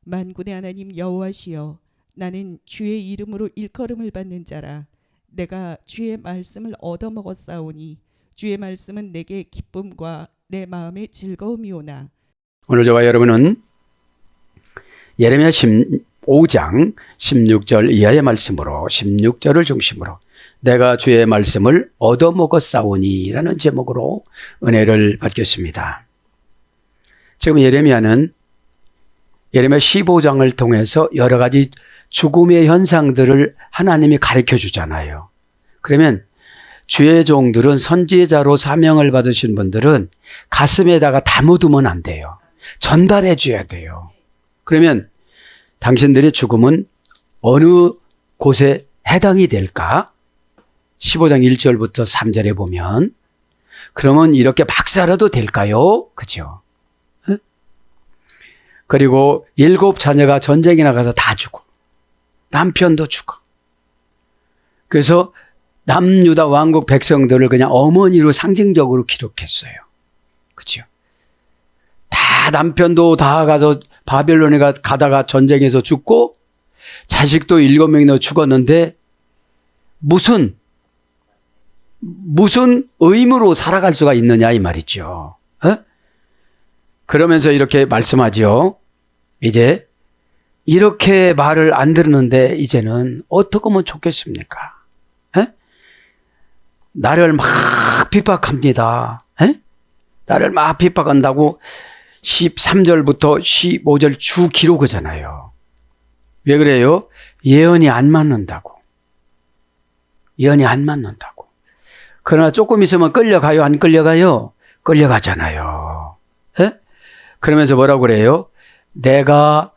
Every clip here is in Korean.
만군의 하나님 여호와시여, 나는 주의 이름으로 일컬음을 받는 자라. 내가 주의 말씀을 얻어먹었사오니 주의 말씀은 내게 기쁨과 내 마음의 즐거움이오나. 오늘 저와 여러분은 예레미야 15장 16절 이하의 말씀으로 16절을 중심으로 내가 주의 말씀을 얻어먹었사오니 라는 제목으로 은혜를 받겠습니다. 지금 예레미야는 예레미야 15장을 통해서 여러 가지 죽음의 현상들을 하나님이 가르쳐 주잖아요. 그러면 주의 종들은, 선지자로 사명을 받으신 분들은 가슴에다가 담아두면 안 돼요. 전달해 줘야 돼요. 그러면 당신들의 죽음은 어느 곳에 해당이 될까? 15장 1절부터 3절에 보면, 그러면 이렇게 막 살아도 될까요? 그죠? 그리고 7 자녀가 전쟁에 나가서 다 죽어. 남편도 죽어. 그래서 남유다 왕국 백성들을 그냥 어머니로 상징적으로 기록했어요. 그죠? 다 남편도 다 가서 바벨론에 가다가 전쟁에서 죽고 자식도 7명이나 죽었는데 무슨 의무로 살아갈 수가 있느냐 이 말이죠. 그러면서 이렇게 말씀하죠. 이제 이렇게 말을 안 들었는데 이제는 어떻게 하면 좋겠습니까? 나를 막 핍박합니다. 나를 막 핍박한다고 13절부터 15절 주 기록하잖아요. 왜 그래요? 예언이 안 맞는다고. 예언이 안 맞는다고. 그러나 조금 있으면 끌려가요? 안 끌려가요? 끌려가잖아요. 그러면서 뭐라고 그래요? 내가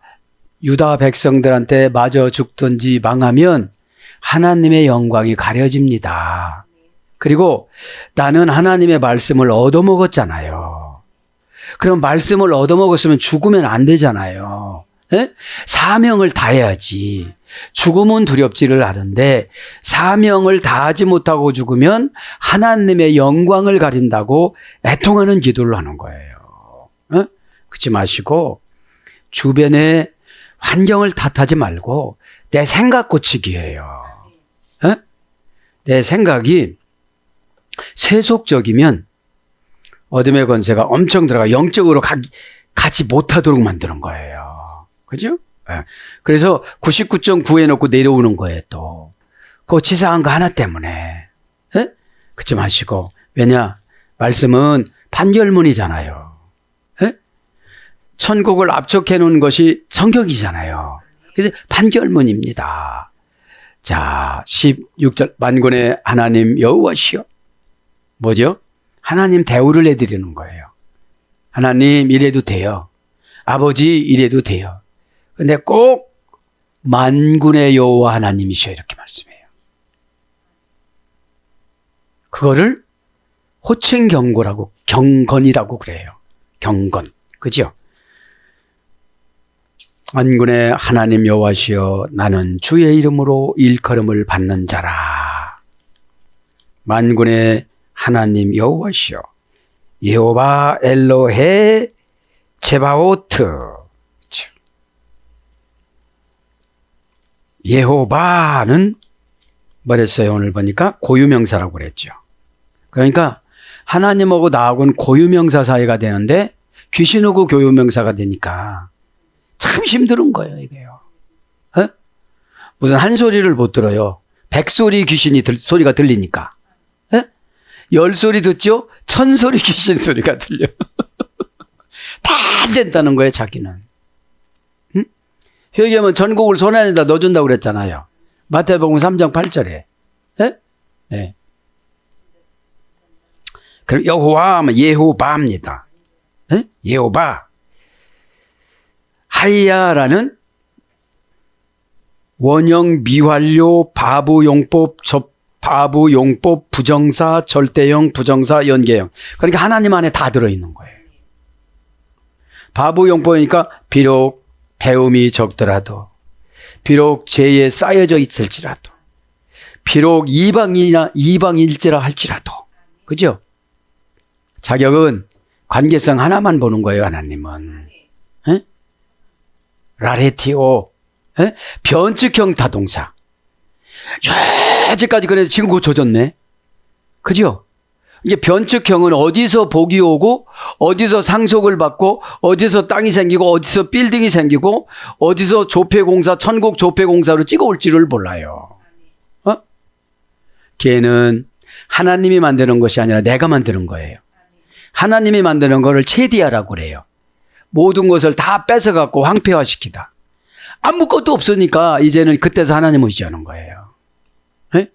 유다 백성들한테 맞아 죽든지 망하면 하나님의 영광이 가려집니다. 그리고 나는 하나님의 말씀을 얻어먹었잖아요. 그럼 말씀을 얻어먹었으면 죽으면 안 되잖아요. 사명을 다해야지. 죽음은 두렵지를 않은데 사명을 다하지 못하고 죽으면 하나님의 영광을 가린다고 애통하는 기도를 하는 거예요. 그러지 마시고 주변의 환경을 탓하지 말고 내 생각 고치기예요. 내 생각이 세속적이면 어둠의 권세가 엄청 들어가 영적으로 가지 못하도록 만드는 거예요. 그죠? 그래서 99.9 해놓고 내려오는 거예요, 또. 그 치사한 거 하나 때문에. 그러지 마시고. 왜냐? 말씀은 판결문이잖아요. 천국을 압축해 놓은 것이 성경이잖아요. 그래서 판결문입니다. 자, 16절. 만군의 하나님 여호와시여. 뭐죠? 하나님 대우를 해드리는 거예요. 하나님 이래도 돼요. 아버지 이래도 돼요. 근데 꼭 만군의 여호와 하나님이셔 이렇게 말씀해요. 그거를 호칭 경고라고, 경건이라고 그래요. 경건. 그죠? 만군의 하나님 여호와시여, 나는 주의 이름으로 일컬음을 받는 자라. 만군의 하나님 여호와시여, 여호와 엘로헤 제바오트. 여호와는 뭐랬어요? 오늘 보니까 고유명사라고 그랬죠. 그러니까 하나님하고 나하고는 고유명사 사이가 되는데 귀신하고 고유명사가 되니까 참 힘든 거예요, 이게요. 무슨 한 소리를 못 들어요. 100소리 귀신이 소리가 들리니까. 10소리 듣죠? 1000소리 귀신 소리가 들려. 다 안 된다는 거예요, 자기는. 회개하면 전국을 손 안에다 넣어준다고 그랬잖아요. 마태복음 3장 8절에. 네. 그럼 여호와 하면 예호바입니다. 예호바. 하이야라는 원형 미완료 바부용법 바부용법 부정사 절대형 부정사 연계형. 그러니까 하나님 안에 다 들어있는 거예요. 바부용법이니까 비록 배움이 적더라도, 비록 죄에 쌓여져 있을지라도, 비록 이방일지라 할지라도, 그죠? 자격은 관계성 하나만 보는 거예요, 하나님은. 라레티오. 예? 변측형 타동사. 여지까지 그래도 지금 고쳐졌네. 그죠? 이게 변측형은 어디서 복이 오고, 어디서 상속을 받고, 어디서 땅이 생기고, 어디서 빌딩이 생기고, 어디서 조폐공사, 천국 조폐공사로 찍어올지를 몰라요. 걔는 하나님이 만드는 것이 아니라 내가 만드는 거예요. 하나님이 만드는 거를 체디아라고 그래요. 모든 것을 다 뺏어갖고 황폐화시키다. 아무것도 없으니까 이제는 그때서 하나님 의지하는 거예요. 네?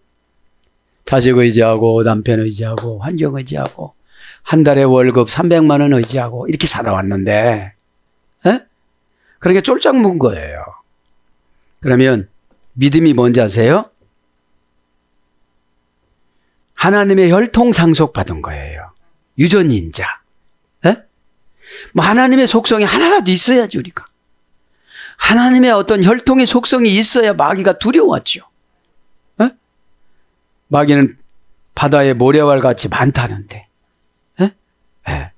자식 의지하고 남편 의지하고 환경 의지하고 한 달에 월급 300만 원 의지하고 이렇게 살아왔는데 네? 그렇게 쫄짝 문 거예요. 그러면 믿음이 뭔지 아세요? 하나님의 혈통 상속 받은 거예요. 유전인자. 에? 뭐 하나님의 속성이 하나라도 있어야지 우리가. 하나님의 어떤 혈통의 속성이 있어야 마귀가 두려웠죠. 에? 마귀는 바다의 모래알 같이 많다는데. 에? 에.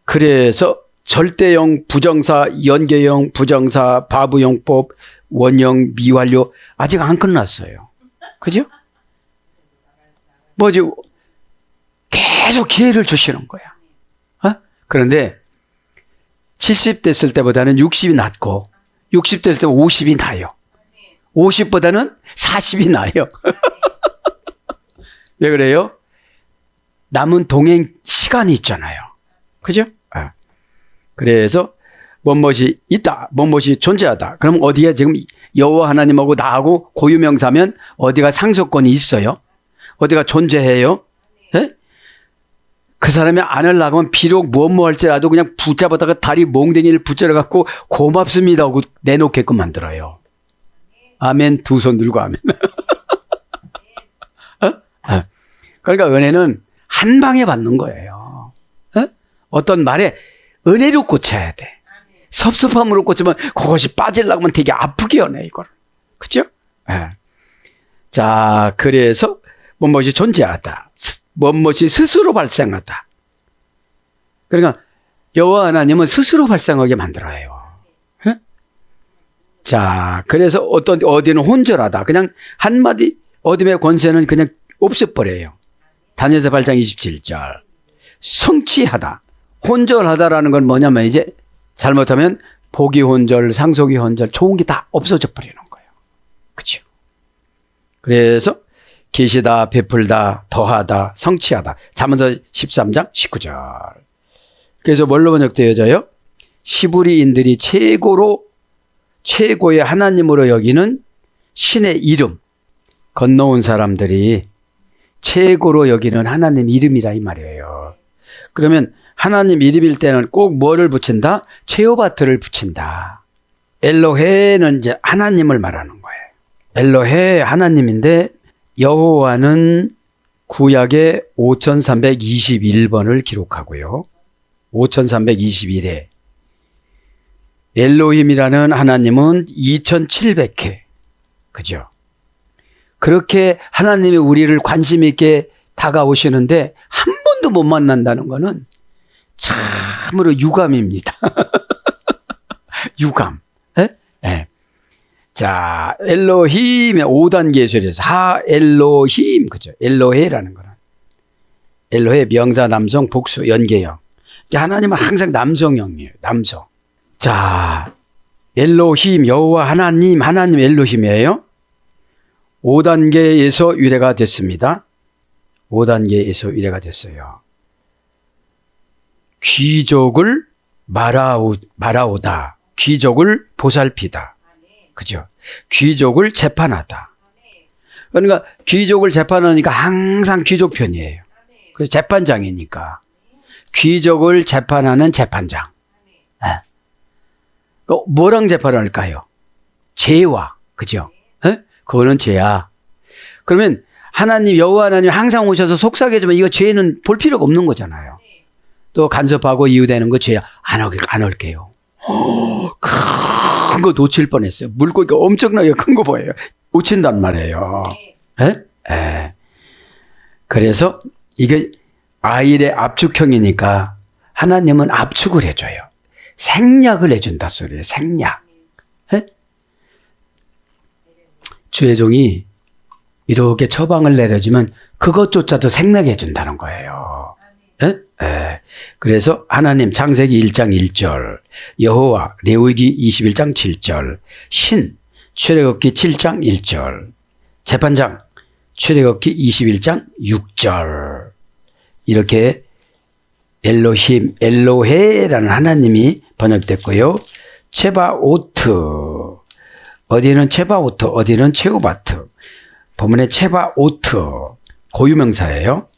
그래서 절대형, 부정사, 연계형, 부정사, 바부용법, 원형, 미완료 아직 안 끝났어요. 그죠? 뭐지? 계속 기회를 주시는 거야. 어? 그런데 70 됐을 때보다는 60이 낫고 60 됐을 때 50이 나요. 50보다는 40이 나요. 왜 그래요? 남은 동행 시간이 있잖아요. 그죠? 어. 그래서 뭔것이 있다, 뭔것이 존재하다. 그럼 어디에 지금 여호와 하나님하고 나하고 고유명사면 어디가 상속권이 있어요? 어디가 존재해요? 예? 그 사람이 안 하려고 하면 비록 뭐 할지라도 그냥 붙잡아다가 다리 몽댕이를 붙잡아갖고 고맙습니다 하고 내놓게끔 만들어요. 아멘. 두 손 들고 아멘. 어? 그러니까 은혜는 한 방에 받는 거예요. 어? 어떤 말에 은혜로 꽂혀야 돼. 섭섭함으로 꽂히면 그것이 빠지려고 하면 되게 아프게 하네 이걸. 그죠? 예. 자, 그래서 뭔것이 존재하다. 뭔것이 스스로 발생하다. 그러니까 여호와 하나님은 스스로 발생하게 만들어요. 예? 자, 그래서 어디는 혼절하다. 그냥 한마디 어둠의 권세는 그냥 없애버려요. 다니엘서 8장 27절. 성취하다. 혼절하다라는 건 뭐냐면 이제 잘못하면 복이 혼절, 상속이 혼절, 좋은 게 다 없어져 버리는 거예요. 그렇죠? 그래서 계시다, 베풀다, 더하다, 성취하다. 잠언서 13장 19절. 그래서 뭘로 번역되어져요? 시브리인들이 최고의 하나님으로 여기는 신의 이름. 건너온 사람들이 최고로 여기는 하나님 이름이라 이 말이에요. 그러면 하나님 이름일 때는 꼭 뭐를 붙인다? 체오바트를 붙인다. 엘로헤는 이제 하나님을 말하는 거예요. 엘로헤 하나님인데 여호와는 구약에 5321번을 기록하고요. 5321회. 엘로힘이라는 하나님은 2700회. 그죠? 그렇게 하나님이 우리를 관심 있게 다가오시는데 한 번도 못 만난다는 것은 참으로 유감입니다. 유감. 에? 에. 자, 엘로힘의 5단계 예술에서 하 엘로힘, 그죠? 엘로헤라는 거는 엘로헤 명사 남성 복수 연계형. 하나님은 항상 남성형이에요. 남성. 자, 엘로힘 여호와 하나님 엘로힘이에요. 5단계에서 유래가 됐습니다. 5단계에서 유래가 됐어요. 귀족을 말아오다. 귀족을 보살피다. 그죠? 귀족을 재판하다. 그러니까 귀족을 재판하니까 항상 귀족 편이에요. 그래서 재판장이니까. 귀족을 재판하는 재판장. 네. 뭐랑 재판을 할까요? 죄와. 그죠? 네? 그거는 죄야. 그러면 하나님, 여호와 하나님 항상 오셔서 속삭여 주면 이거 죄는 볼 필요가 없는 거잖아요. 또 간섭하고 이유되는 거 죄야. 안 할게요. 큰 거 놓칠 뻔했어요. 물고기가 엄청나게 큰 거 보여요. 놓친단 말이에요. 에? 에. 그래서 이게 아일의 압축형이니까 하나님은 압축을 해줘요. 생략을 해준다 소리예요. 생략. 예? 주의 종이 이렇게 처방을 내려주면 그것조차도 생나게 해준다는 거예요. 예? 예. 그래서 하나님 창세기 1장 1절, 여호와 레위기 21장 7절, 신 출애굽기 7장 1절, 재판장 출애굽기 21장 6절 이렇게 엘로힘, 엘로헤라는 하나님이 번역됐고요. 체바오트 어디는 체바오트 어디는 체오바트 본문의 체바오트 고유명사예요.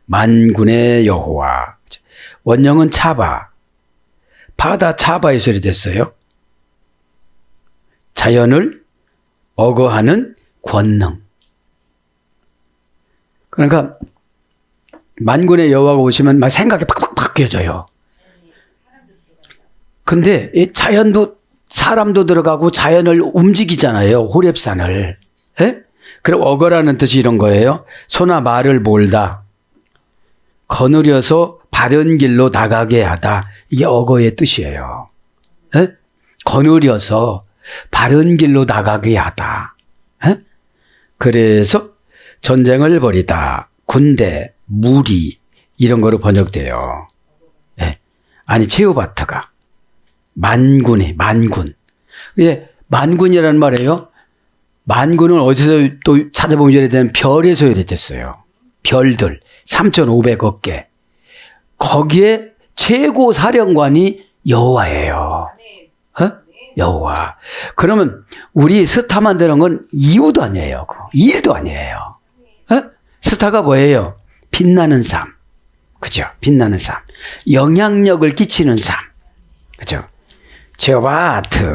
만군의 여호와 원형은 차바 바다 차바의 소리 됐어요. 자연을 억어하는 권능. 그러니까 만군의 여호와가 오시면 막 생각이 팍팍 바뀌어져요. 근데 이 자연도 사람도 들어가고 자연을 움직이잖아요. 호렙산을. 예? 그럼 억어라는 뜻이 이런 거예요. 소나 말을 몰다. 거느려서 바른 길로 나가게 하다. 이게 억어의 뜻이에요. 예? 거느려서 바른 길로 나가게 하다. 예? 그래서 전쟁을 벌이다. 군대, 무리 이런 거로 번역돼요. 예. 아니 체오바트가 만군이 만군. 예, 만군이라는 말이에요. 만군은 어디서 또 찾아보면 이래되면 별에서 이래됐어요. 별들 3,500억 개. 거기에 최고 사령관이 여호와예요. 어? 여호와. 그러면 우리 스타 만드는 건 이유도 아니에요. 일도 아니에요. 어? 스타가 뭐예요? 빛나는 삶. 그죠? 빛나는 삶. 영향력을 끼치는 삶. 그죠? 제오바트.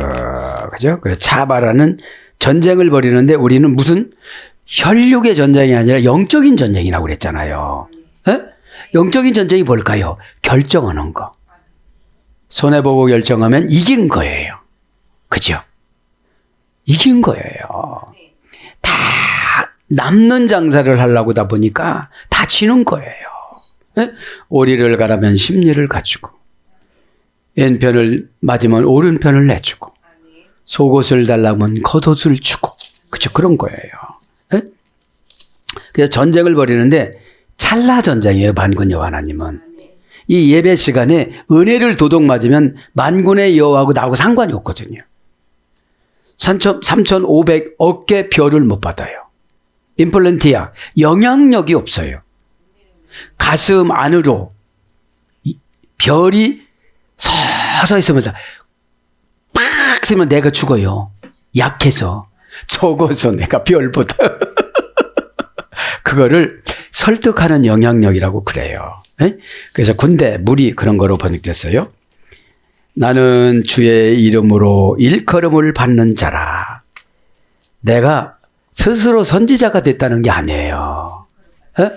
그죠? 그래서 차바라는 전쟁을 벌이는데 우리는 무슨 혈육의 전쟁이 아니라 영적인 전쟁이라고 그랬잖아요. 에? 영적인 전쟁이 뭘까요? 결정하는 거. 손해보고 결정하면 이긴 거예요. 그죠? 이긴 거예요. 다 남는 장사를 하려고 하다 보니까 다 지는 거예요. 에? 오리를 가라면 심리를 갖추고 왼편을 맞으면 오른편을 내주고 속옷을 달라면 겉옷을 주고 그죠? 그런 거예요. 에? 그래서 전쟁을 벌이는데 찰나 전쟁이에요. 만군 여호와 하나님은. 이 예배 시간에 은혜를 도둑 맞으면 만군의 여호와하고 나하고 상관이 없거든요. 3,500억 개 별을 못 받아요. 임플란티아 영향력이 없어요. 가슴 안으로 별이 서서히 쓰면서 팍 쓰면 내가 죽어요. 약해서 적어서 내가 별보다 그거를 설득하는 영향력이라고 그래요. 에? 그래서 군대, 무리 그런 거로 번역됐어요. 나는 주의 이름으로 일컬음을 받는 자라. 내가 스스로 선지자가 됐다는 게 아니에요. 에?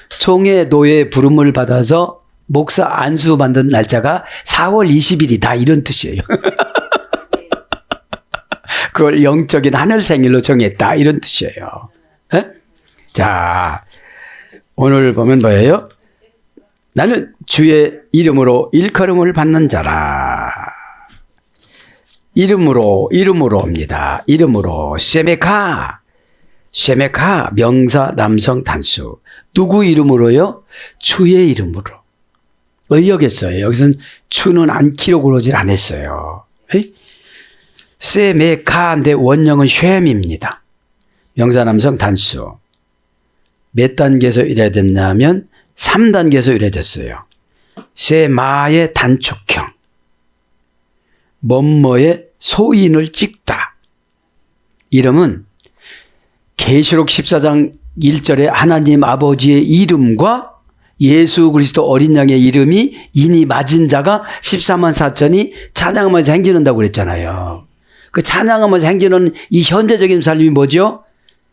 총회 노예 부름을 받아서 목사 안수 받는 날짜가 4월 20일이다 이런 뜻이에요. 그걸 영적인 하늘 생일로 정했다 이런 뜻이에요. 에? 자, 오늘 보면 뭐예요? 나는 주의 이름으로 일컬음을 받는 자라. 이름으로입니다. 이름으로 쉐메카 명사 남성 단수. 누구 이름으로요? 주의 이름으로. 의역했어요. 여기서는 주는 않기로 그러질 않았어요. 쉐메카인데 원형은 쉐입니다. 명사 남성 단수. 몇 단계에서 이래야 됐냐면 3단계에서 이래 됐어요. 쉐마의 단축형. 뭐뭐의 소인을 찍다. 이름은 계시록 14장 1절에 하나님 아버지의 이름과 예수 그리스도 어린 양의 이름이 인이 맞은 자가 14만 4천이 찬양하면서 행진한다고 그랬잖아요. 그 찬양하면서 행진하는 이 현대적인 삶이 뭐죠?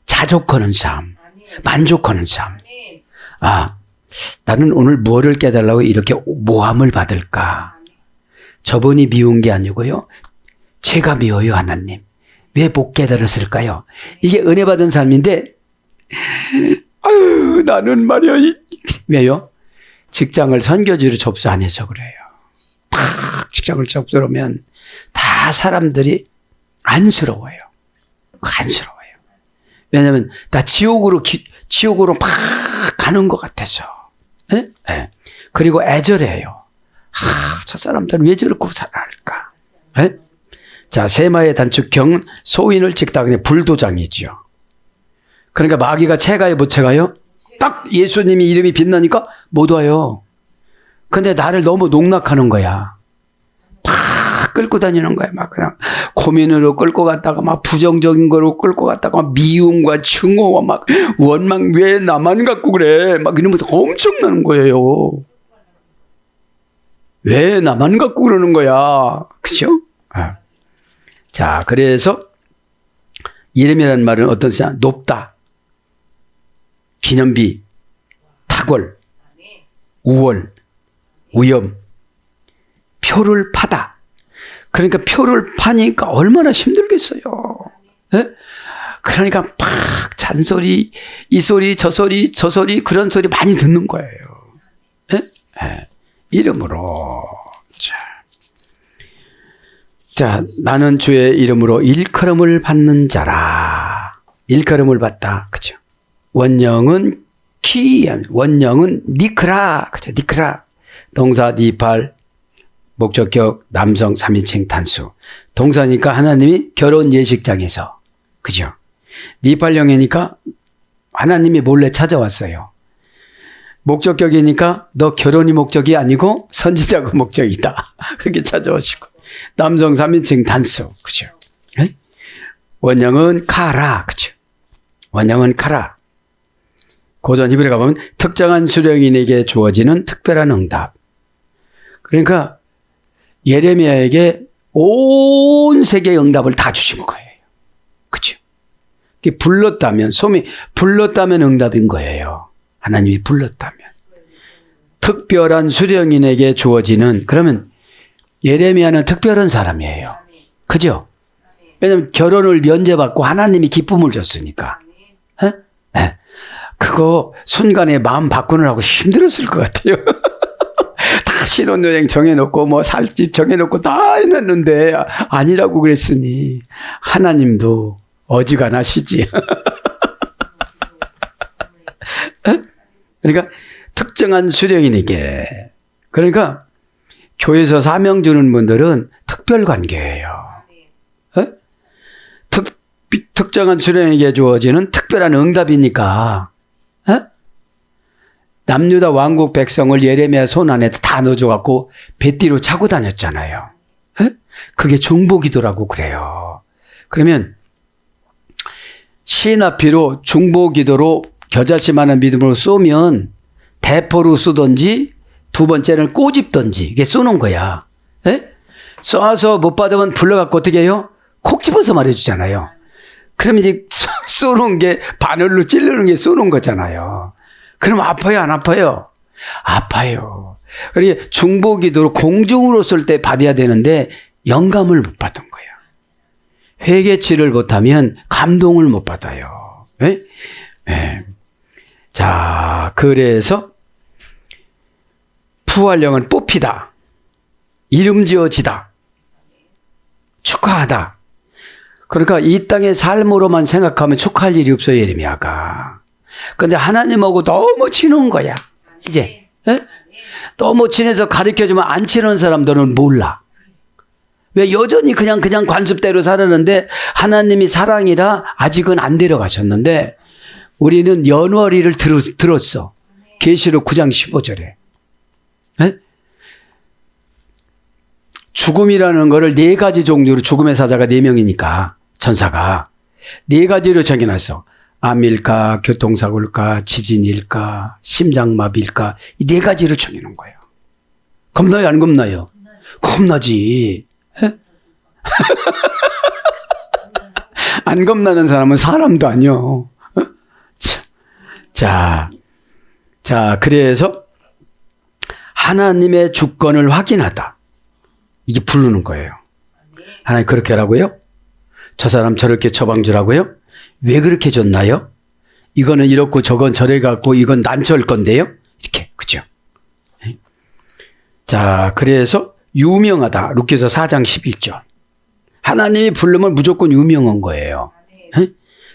자족하는 삶, 만족하는 삶. 아, 나는 오늘 무엇을 깨달으려고 이렇게 모함을 받을까? 저분이 미운 게 아니고요. 제가 미워요, 하나님. 왜 못 깨달았을까요? 이게 은혜 받은 삶인데, 아유, 나는 말이야. 왜요? 직장을 선교지로 접수 안 해서 그래요. 팍 직장을 접수하면 다 사람들이 안쓰러워요. 안쓰러워요. 왜냐하면 다 지옥으로 막 가는 것 같아서. 예? 예. 그리고 애절해요. 저 사람들은 왜 저렇게 살아갈까? 예? 자, 세마의 단축형 소인을 찍다. 그냥 불도장이죠. 그러니까 마귀가 채가요, 못 채가요? 딱 예수님이 이름이 빛나니까 못 와요. 근데 나를 너무 농락하는 거야. 막 끌고 다니는 거야. 막 그냥 고민으로 끌고 갔다가 막 부정적인 거로 끌고 갔다가 막 미움과 증오와 막 원망, 왜 나만 갖고 그래? 막 이러면서 엄청나는 거예요. 왜 나만 갖고 그러는 거야? 그죠? 자, 그래서 이름이라는 말은 어떤 뜻이냐? 높다, 기념비, 탁월, 우월, 위험, 표를 파다. 그러니까 표를 파니까 얼마나 힘들겠어요. 예? 그러니까 막 잔소리, 이 소리, 저 소리, 저 소리, 그런 소리 많이 듣는 거예요. 예? 예. 이름으로. 자, 나는 주의 이름으로 일컬음을 받는 자라. 일컬음을 받다. 그죠? 원형은 원형은 니크라. 그죠? 니크라. 동사 니팔, 목적격 남성 3인칭 단수. 동사니까 하나님이 결혼 예식장에서. 그죠? 니팔형이니까 하나님이 몰래 찾아왔어요. 목적격이니까 너 결혼이 목적이 아니고 선지자가 목적이다. 그렇게 찾아오시고. 남성 3인칭 단수. 그죠? 원형은 카라. 그죠? 원형은 카라. 고전 히브리 가보면 특정한 수령인에게 주어지는 특별한 응답. 그러니까 예레미야에게 온 세계의 응답을 다 주신 거예요. 그죠? 불렀다면, 소미 불렀다면 응답인 거예요. 하나님이 불렀다면. 특별한 수령인에게 주어지는, 그러면 예레미야는 특별한 사람이에요. 그죠? 왜냐하면 결혼을 면제받고 하나님이 기쁨을 줬으니까. 네. 그거 순간에 마음 바꾸느라고 힘들었을 것 같아요. 다 신혼여행 정해놓고 뭐 살집 정해놓고 다 해놨는데 아니라고 그랬으니 하나님도 어지간하시지. 그러니까 특정한 수령인에게, 그러니까 교회에서 사명 주는 분들은 특별 관계예요. 특정한 수령에게 주어지는 특별한 응답이니까. 남유다 왕국 백성을 예레미야 손 안에 다 넣어줘갖고 배띠로 차고 다녔잖아요. 그게 중보기도라고 그래요. 그러면 시나피로 중보기도로 겨자씨만한 믿음으로 쏘면 대포로 쏘든지 두 번째는 꼬집든지 이게 쏘는 거야. 쏴서 못 받으면 불러갖고 어떻게 해요? 콕 집어서 말해주잖아요. 그럼 이제 쏘는 게 바늘로 찌르는 게 쏘는 거잖아요. 그럼 아파요, 안 아파요? 아파요. 그러니까 중보기도로 공중으로 쏠 때 받아야 되는데 영감을 못 받은 거야. 회개치를 못하면 감동을 못 받아요. 네? 네. 자, 그래서 부활령은 뽑히다, 이름 지어지다, 축하하다. 그러니까 이 땅의 삶으로만 생각하면 축하할 일이 없어요, 예레미야가. 근데 하나님하고 너무 친한 거야, 이제. 너무 친해서 가르쳐주면 안 친한 사람들은 몰라. 왜 여전히 그냥 관습대로 살았는데 하나님이 사랑이라 아직은 안 데려가셨는데 우리는 연월이를 들었어. 계시록 9장 15절에. 죽음이라는 거를 4가지 종류로, 죽음의 사자가 4명이니까 전사가 4가지로 정해놨어. 암일까, 교통사고일까, 지진일까, 심장마비일까, 이 4가지로 정해놓은 거예요. 겁나요, 안 겁나요? 겁나지. 안 겁나는 사람은 사람도 아니요. 자, 그래서 하나님의 주권을 확인하다. 이게 부르는 거예요. 하나님 그렇게 하라고요? 저 사람 저렇게 처방주라고요? 왜 그렇게 줬나요? 이거는 이렇고 저건 저래 갖고 이건 난처할 건데요? 이렇게, 그죠? 자, 그래서 유명하다. 루키서 4장 11절. 하나님이 부르면 무조건 유명한 거예요. 에?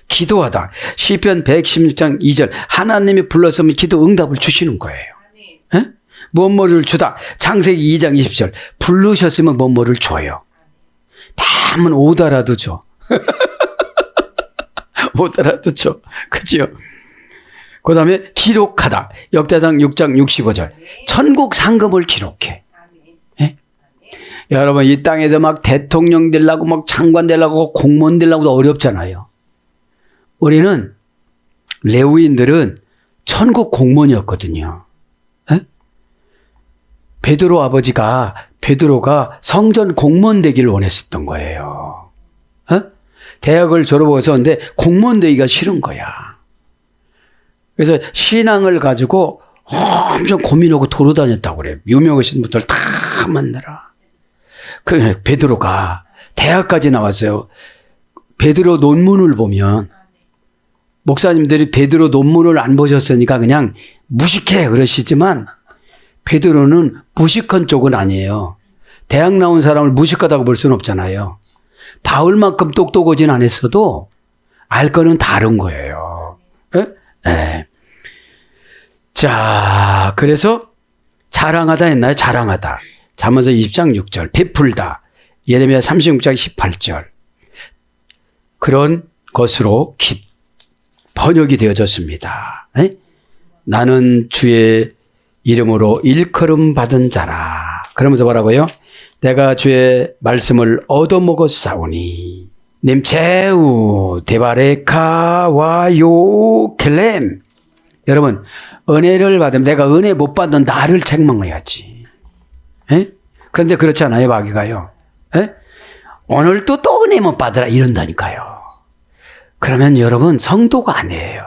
기도하다. 시편 116장 2절. 하나님이 불렀으면 기도 응답을 주시는 거예요. 에? 뭐뭐를 주다. 창세기 2장 20절. 부르셨으면 뭐뭐를 줘요. 다 하면 오다라도 줘. 오다라도 줘. 그죠? 그 다음에 기록하다. 역대상 6장 65절. 천국 상급을 기록해. 예? 여러분 이 땅에서 막 대통령 되려고 막 장관 되려고 공무원 되려고도 어렵잖아요. 우리는 레위인들은 천국 공무원이었거든요. 예? 베드로가 성전 공무원 되기를 원했었던 거예요. 예? 대학을 졸업해서 근데 공무원 되기가 싫은 거야. 그래서 신앙을 가지고 엄청 고민하고 돌아다녔다고 그래요. 유명하신 분들 다 만나라. 그 베드로가 대학까지 나왔어요. 베드로 논문을 보면 목사님들이 베드로 논문을 안 보셨으니까 그냥 무식해 그러시지만 베드로는 무식한 쪽은 아니에요. 대학 나온 사람을 무식하다고 볼 수는 없잖아요. 바울만큼 똑똑하진 않았어도 알 거는 다른 거예요. 네. 자, 그래서 자랑하다 했나요? 자랑하다. 잠언서 20장 6절. 베풀다. 예레미야 36장 18절. 그런 것으로 번역이 되어졌습니다. 네? 나는 주의 이름으로 일컬음 받은 자라. 그러면서 뭐라고요? 내가 주의 말씀을 얻어먹었사오니 님체우 데바레카와요 켈렘. 여러분 은혜를 받으면 내가 은혜 못 받는 나를 책망해야지. 에? 그런데 그렇지 않아요 마귀가요. 에? 오늘 또 은혜 못 받으라 이런다니까요. 그러면 여러분 성도가 아니에요.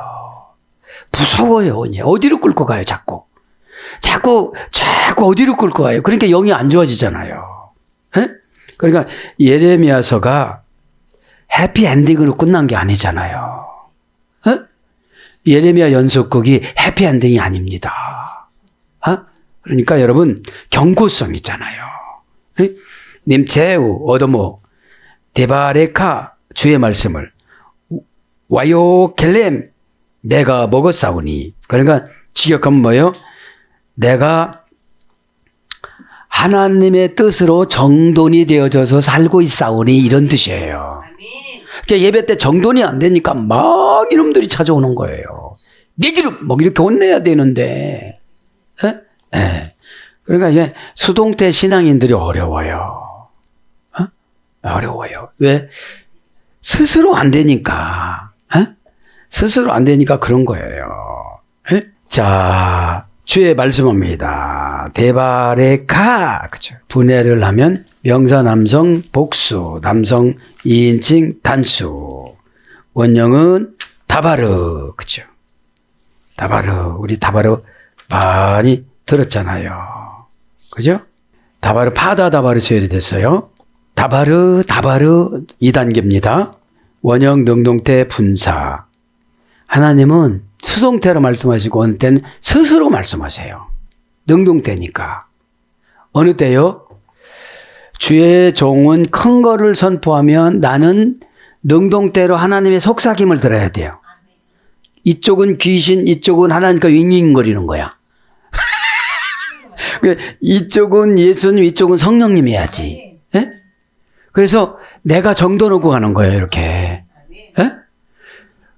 무서워요. 어디로 끌고 가요 자꾸 어디로 끌고 가요. 그러니까 영이 안 좋아지잖아요. 에? 그러니까 예레미야서가 해피엔딩으로 끝난 게 아니잖아요. 에? 예레미야 연속극이 해피엔딩이 아닙니다. 그러니까 여러분 경고성 있잖아요. 에? 님체우 어도모 데바레카 주의 말씀을 와요 켈렘 내가 먹었사오니. 그러니까 직역하면 뭐예요? 내가 하나님의 뜻으로 정돈이 되어져서 살고 있사오니 이런 뜻이에요. 그러니까 예배 때 정돈이 안 되니까 막 이놈들이 찾아오는 거예요. 내 기름 뭐 이렇게 혼내야 되는데. 에? 에. 그러니까 이게 수동태 신앙인들이 어려워요. 어려워요. 왜? 스스로 안 되니까. 스스로 안 되니까 그런 거예요. 에? 자, 주의 말씀입니다. 데바레카. 그죠? 분해를 하면 명사 남성 복수, 남성 2인칭 단수. 원형은 다바르. 그죠? 다바르. 우리 다바르 많이 들었잖아요. 그죠? 다바르 파다 다바르 소열이 됐어요. 다바르 2단계입니다. 원형 능동태 분사. 하나님은 수동태로 말씀하시고 어느 때는 스스로 말씀하세요. 능동태니까. 어느 때요? 주의 종은 큰 거를 선포하면 나는 능동태로 하나님의 속삭임을 들어야 돼요. 이쪽은 귀신, 이쪽은 하나님과 윙윙거리는 거야. 이쪽은 예수님, 이쪽은 성령님 해야지. 예? 그래서 내가 정도 놓고 가는 거예요, 이렇게. 예?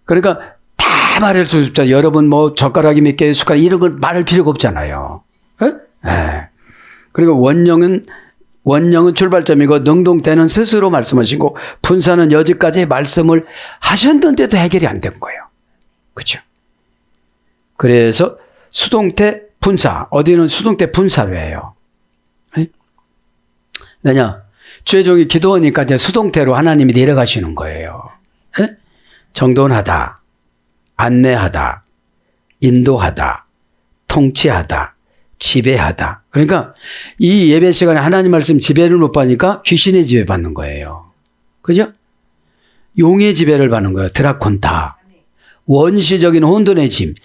그러니까 다 말할 수 없죠. 여러분 뭐 젓가락이 몇 개, 숟가락 이런 걸 말할 필요가 없잖아요. 예? 예. 그리고 원령은 출발점이고 능동태는 스스로 말씀하시고 분사는 여지까지 말씀을 하셨는데도 해결이 안 된 거예요. 그렇죠? 그래서 수동태 분사. 어디는 수동태 분사회예요. 예? 왜냐? 주의 종이 기도하니까 이제 수동태로 하나님이 내려가시는 거예요. 예? 정돈하다, 안내하다, 인도하다, 통치하다, 지배하다. 그러니까 이 예배 시간에 하나님 말씀 지배를 못 받으니까 귀신의 지배 받는 거예요. 그죠? 용의 지배를 받는 거예요. 드라콘타. 원시적인 혼돈의 짐.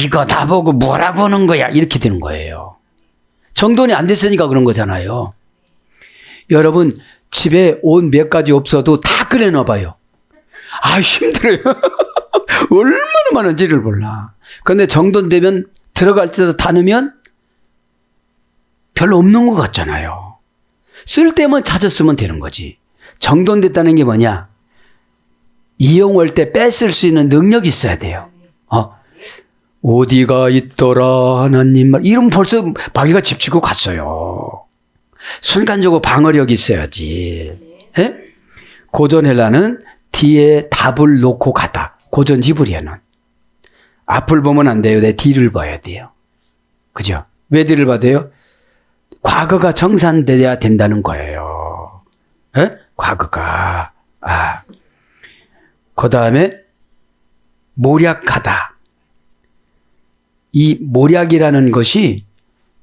이거 다 보고 뭐라고 하는 거야. 이렇게 되는 거예요. 정돈이 안 됐으니까 그런 거잖아요. 여러분 집에 옷 몇 가지 없어도 다 꺼내 놔봐요. 아, 힘들어요. 얼마나 많은지를 몰라. 근데 정돈되면 들어갈 때도 다 넣으면 별로 없는 것 같잖아요. 쓸 때만 찾았으면 되는 거지. 정돈됐다는 게 뭐냐? 이용할 때 뺏을 수 있는 능력이 있어야 돼요. 어디가 있더라 하나님 말. 이러면 벌써 마귀가 집치고 갔어요. 순간적으로 방어력이 있어야지. 예? 고전헬라는 뒤에 답을 놓고 가다. 고전 히브리어는. 앞을 보면 안 돼요. 내 뒤를 봐야 돼요. 그죠? 왜 뒤를 봐야 돼요? 과거가 정산돼야 된다는 거예요. 예? 과거가. 그 다음에 모략하다. 이 모략이라는 것이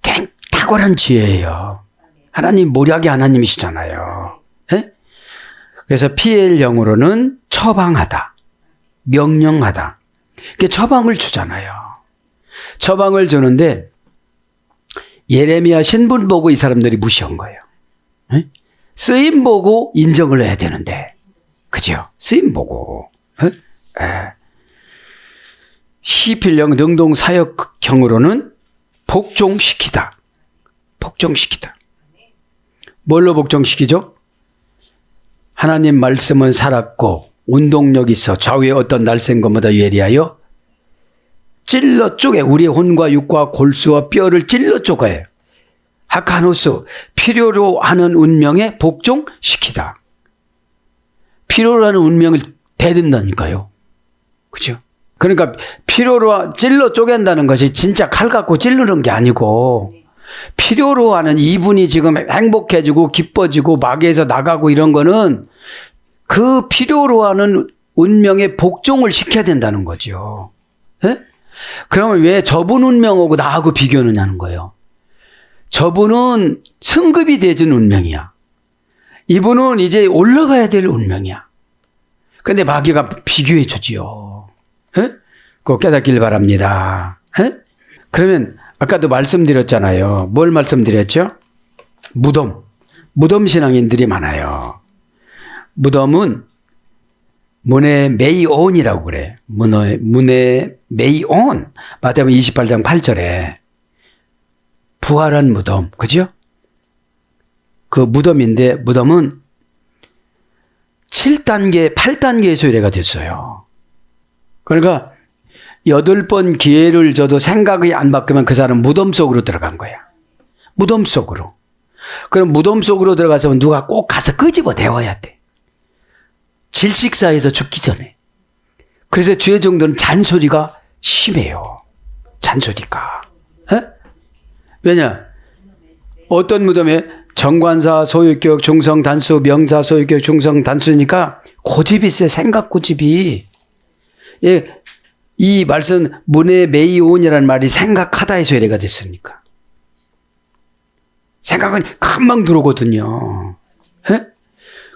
굉장히 탁월한 지혜예요. 하나님 모략이 하나님이시잖아요. 예? 그래서 PL영어로는 처방하다, 명령하다. 이게 처방을 주잖아요. 처방을 주는데 예레미야 신분 보고 이 사람들이 무시한 거예요. 예? 쓰임 보고 인정을 해야 되는데, 그죠? 쓰임 보고. 예? 시필령 능동 사역형으로는 복종시키다. 복종시키다. 뭘로 복종시키죠? 하나님 말씀은 살았고 운동력 있어 좌우에 어떤 날쌘 것보다 예리하여 찔러 쪼개 우리의 혼과 육과 골수와 뼈를 찔러 쪼가요. 하카노스 필요로 하는 운명에 복종시키다. 필요로 하는 운명을 대든다니까요. 그죠? 그러니까 필요로 찔러 쪼갠다는 것이 진짜 칼 갖고 찌르는 게 아니고 필요로 하는 이분이 지금 행복해지고 기뻐지고 마귀에서 나가고 이런 거는 그 필요로 하는 운명에 복종을 시켜야 된다는 거죠. 예? 그러면 왜 저분 운명하고 나하고 비교하느냐는 거예요. 저분은 승급이 되진 운명이야. 이분은 이제 올라가야 될 운명이야. 근데 마귀가 비교해 주지요. 예? 그거 깨닫길 바랍니다. 예? 그러면 아까도 말씀드렸잖아요. 뭘 말씀드렸죠? 무덤. 무덤 신앙인들이 많아요. 무덤은 문에 메이온이라고 그래. 문에 메이온. 마태복음 28장 8절에 부활한 무덤. 그죠? 그 무덤인데 무덤은 7단계, 8단계에서 이래가 됐어요. 그러니까 8번 기회를 줘도 생각이 안 바뀌면 그 사람은 무덤 속으로 들어간 거야. 무덤 속으로. 그럼 무덤 속으로 들어가서 누가 꼭 가서 끄집어 대워야 돼. 질식사에서 죽기 전에. 그래서 죄 정도는 잔소리가 심해요. 잔소리가. 에? 왜냐? 어떤 무덤에 정관사, 소유격, 중성, 단수, 명사, 소유격, 중성, 단수니까 고집이 있어요. 생각 고집이. 예. 이 말씀 문에 메이온이라는 말이 생각하다에서 이래가 됐으니까. 생각은 금방 들어오거든요. 에?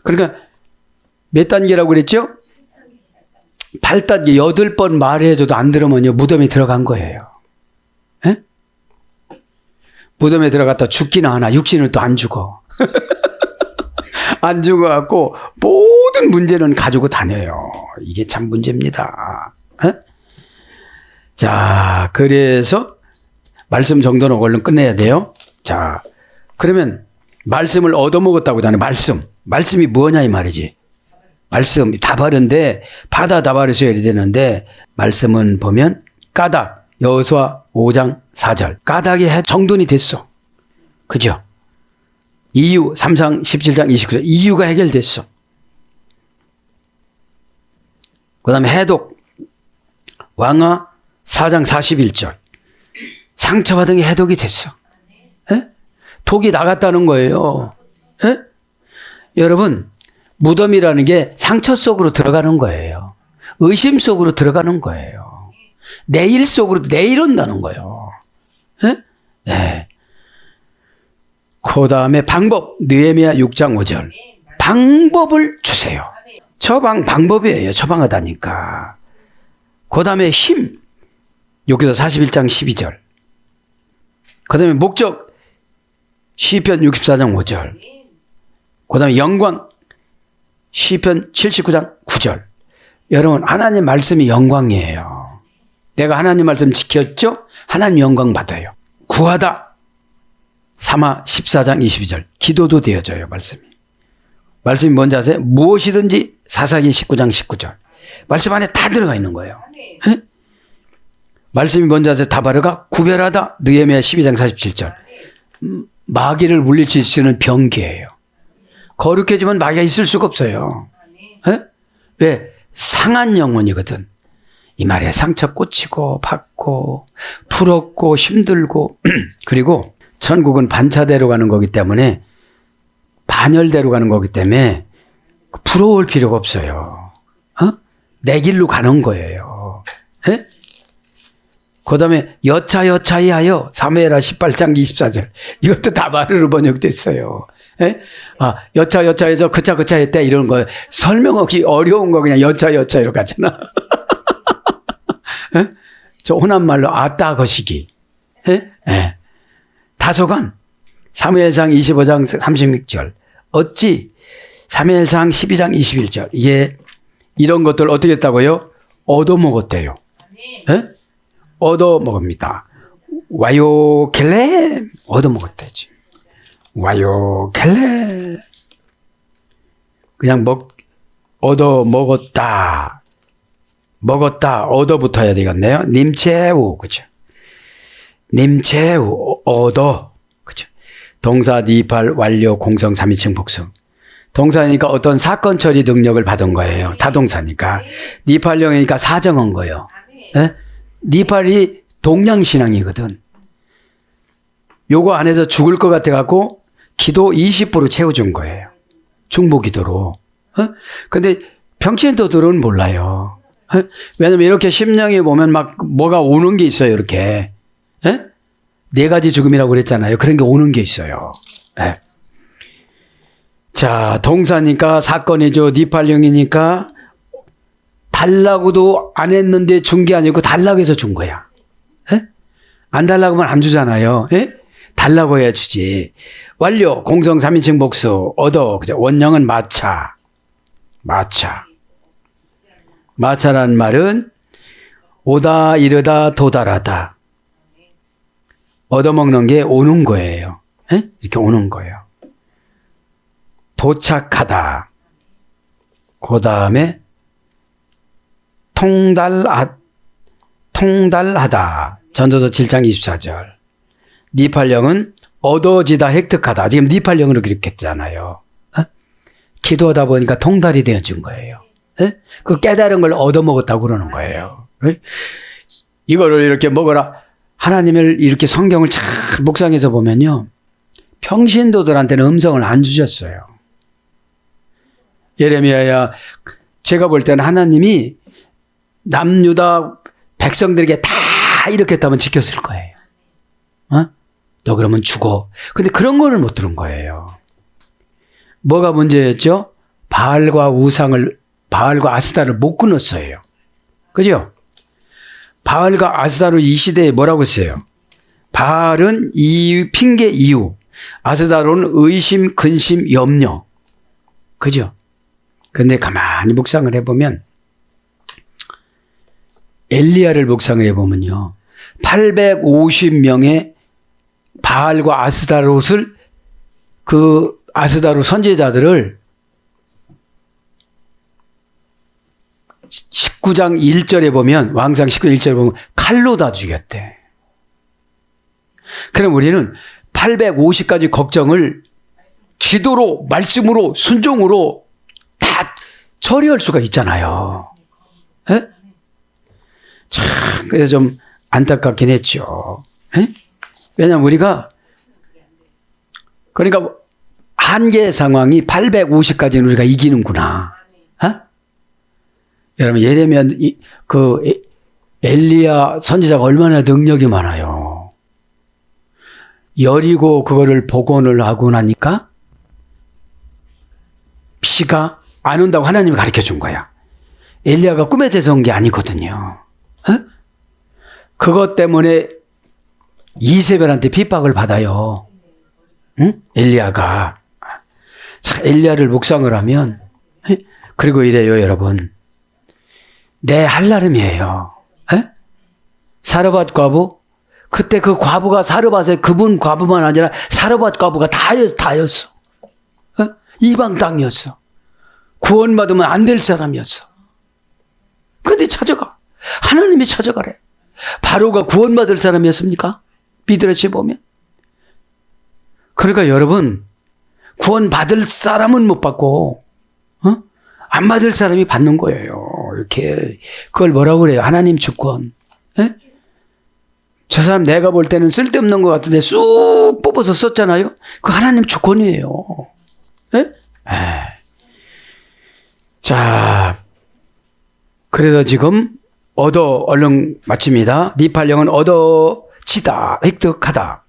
그러니까 몇 단계라고 그랬죠? 8단계 8번 말해줘도 안 들으면요 무덤에 들어간 거예요. 에? 무덤에 들어갔다 죽기나 하나 육신은 또 안 죽어. 안 죽어갖고 모든 문제는 가지고 다녀요. 이게 참 문제입니다. 에? 자, 그래서 말씀 정도는 얼른 끝내야 돼요. 자, 그러면 말씀을 얻어먹었다고 하잖아요. 말씀이 뭐냐 이 말이지. 말씀 다 바른데 바다 다 바르셔야 되는데 말씀은 보면 까닭 여호수아 5장 4절 까닭이 정돈이 됐어. 그죠? 이유 3상 17장 29절 이유가 해결됐어. 그 다음에 해독 왕하 4장 41절 상처받은 게 해독이 됐어. 에? 독이 나갔다는 거예요. 에? 여러분 무덤이라는 게 상처 속으로 들어가는 거예요. 의심 속으로 들어가는 거예요. 내일 속으로 내일 온다는 거예요. 에? 네. 그 다음에 방법 느헤미야 6장 5절 방법을 주세요. 방법이에요. 처방하다니까. 그 다음에 힘 여기서 41장 12절 그 다음에 목적 시편 64장 5절 그 다음에 영광. 시편 79장 9절. 여러분, 하나님 말씀이 영광이에요. 내가 하나님 말씀 지켰죠? 하나님 영광 받아요. 구하다. 사마 14장 22절. 기도도 되어져요, 말씀이. 말씀이 뭔지 아세요? 무엇이든지 사사기 19장 19절. 말씀 안에 다 들어가 있는 거예요. 에? 말씀이 뭔지 아세요? 다바르가 구별하다. 느헤미야 12장 47절. 마귀를 물리칠 수 있는 병기예요. 거룩해지면 마귀가 있을 수가 없어요. 에? 왜? 상한 영혼이거든. 이 말에 상처 꽂히고 받고 부럽고 힘들고 그리고 천국은 반차대로 가는 거기 때문에 반열대로 가는 거기 때문에 부러울 필요가 없어요. 내 길로 가는 거예요. 에? 그 다음에 여차여차히 하여 사무엘하 18장 24절. 이것도 다바르로 번역됐어요. 에? 여차여차해서 그차 했대 이런 거 설명하기 어려운 거 그냥 여차여차로 가잖아. 에? 저 호남말로 아따 거시기. 에? 에. 다소간 사무엘상 25장 36절. 어찌 사무엘상 12장 21절. 이게 이런 것들 어떻게 했다고요? 얻어먹었대요. 에? 얻어먹습니다. 와요 켈레 얻어먹었대지. 와요 켈레 그냥 얻어먹었다. 먹었다. 얻어붙어야 되겠네요. 님체우 그죠? 님체우 얻어 그죠? 동사 니팔 완료 공성 3인칭 복수. 동사니까 어떤 사건 처리 능력을 받은 거예요. 타동사니까. 니팔령이니까 사정한 거예요. 에? 니팔이 동양신앙이거든. 요거 안에서 죽을 것 같아갖고 기도 20% 채워준 거예요. 중보기도로. 근데 평신도들은 몰라요. 왜냐면 이렇게 심령에 보면 막 뭐가 오는 게 있어요. 이렇게. 네 가지 죽음이라고 그랬잖아요. 그런 게 오는 게 있어요. 자, 동사니까 사건이죠. 니팔령이니까 달라고도 안 했는데 준 게 아니고 달라고 해서 준 거야. 안 달라고 하면 안 주잖아요. 달라고 해야 주지. 완료, 공성 3인칭 복수, 얻어, 그죠? 원형은 마차. 마차라는 말은 오다, 이르다, 도달하다. 얻어먹는 게 오는 거예요. 이렇게 오는 거예요. 도착하다. 그 다음에 통달하다. 전도서 7장 24절. 니팔령은 얻어지다 획득하다. 지금 니팔령으로 기록했잖아요. 기도하다 보니까 통달이 되어진 거예요. 그 깨달은 걸 얻어먹었다고 그러는 거예요. 이거를 이렇게 먹어라. 하나님을 이렇게 성경을 잘 묵상해서 보면요. 평신도들한테는 음성을 안 주셨어요. 예레미야야, 제가 볼 때는 하나님이 남유다 백성들에게 다 이렇게 했다면 지켰을 거예요. 너 그러면 죽어. 근데 그런 거를 못 들은 거예요. 뭐가 문제였죠? 바알과 아스타를 못 끊었어요. 그죠? 바알과 아스타로 이 시대에 뭐라고 했어요? 바알은 핑계 이유. 아스타로는 의심, 근심, 염려. 그죠? 근데 가만히 묵상을 해보면 엘리야를 묵상을 해보면요. 850명의 바알과 아스타롯을 그 아스타롯 선지자들을 19장 1절에 보면 왕상 19장 1절에 보면 칼로 다 죽였대. 그럼 우리는 850가지 걱정을 기도로 말씀으로 순종으로 다 처리할 수가 있잖아요. 참 그래서 좀 안타깝긴 했죠. 왜냐하면 우리가 그러니까 한계 상황이 850까지는 우리가 이기는구나. 여러분 예레미야 그 엘리야 선지자가 얼마나 능력이 많아요. 여리고 그거를 복원을 하고 나니까 비가 안 온다고 하나님이 가르쳐 준 거야. 엘리야가 꿈에서 온 게 아니거든요. 그것 때문에 이세벨한테 핍박을 받아요. 응? 엘리야가. 자, 엘리야를 묵상을 하면, 그리고 이래요, 여러분. 내 할나름이에요. 사르밧 과부? 그때 그 과부가 사르밧에 그분 과부만 아니라 사르밧 과부가 다였어. 이방 땅이었어. 구원받으면 안 될 사람이었어. 근데 찾아가. 하나님이 찾아가래. 바로가 구원받을 사람이었습니까? 미드라시에 보면. 그러니까 여러분, 구원받을 사람은 못 받고, 안 받을 사람이 받는 거예요. 이렇게. 그걸 뭐라고 그래요? 하나님 주권. 저 사람 내가 볼 때는 쓸데없는 것 같은데 쑥 뽑아서 썼잖아요? 그 하나님 주권이에요. 자, 그래서 지금 얼른 마칩니다. 니팔령은 얻어치다, 획득하다.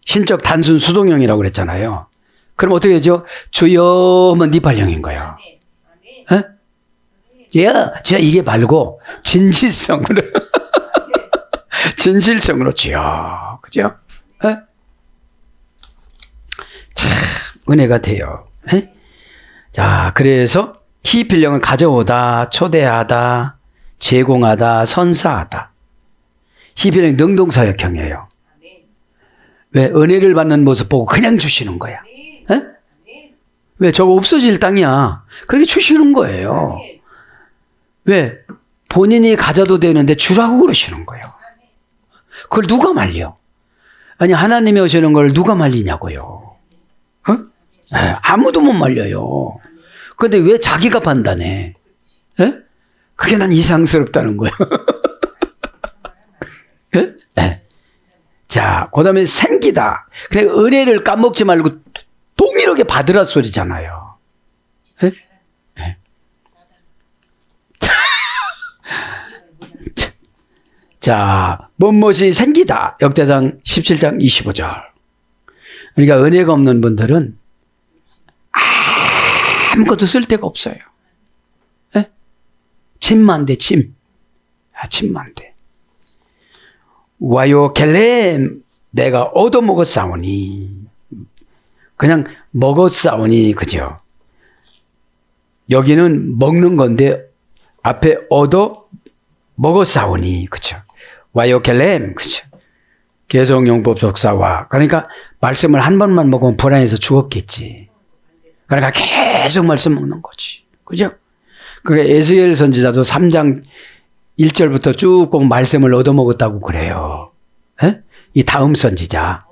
신적 단순 수동형이라고 그랬잖아요. 그럼 어떻게 되죠? 주여면 니팔령인 거예요. 주여 이게 말고 진실성으로 진실성으로 주여. 그죠? 참 은혜가 돼요. 자, 그래서 히필령은 가져오다, 초대하다, 제공하다, 선사하다. 히필령이 능동사역형이에요. 왜? 은혜를 받는 모습 보고 그냥 주시는 거야. 왜? 저거 없어질 땅이야. 그렇게 주시는 거예요. 왜? 본인이 가져도 되는데 주라고 그러시는 거예요. 그걸 누가 말려? 아니, 하나님이 오시는 걸 누가 말리냐고요. 아무도 못 말려요. 근데 왜 자기가 판단해? 그게 난 이상스럽다는 거예요. 자, 그 다음에 생기다. 그냥 은혜를 까먹지 말고 동일하게 받으라 소리잖아요. 자, 무엇이 생기다. 역대상 17장 25절. 그러니까 은혜가 없는 분들은 아무것도 쓸 데가 없어요. 침만 돼, 침. 침만 돼. 와요 켈렘 내가 얻어먹었사오니. 그냥 먹었사오니, 그죠? 여기는 먹는 건데 앞에 얻어 먹었사오니, 그죠? 와요 켈렘, 그죠? 개성용법 적사와. 그러니까 말씀을 한 번만 먹으면 불안해서 죽었겠지. 그러니까 계속 말씀 먹는 거지. 그죠? 그래, 에스겔 선지자도 3장 1절부터 쭉 보면 말씀을 얻어먹었다고 그래요. 이 다음 선지자.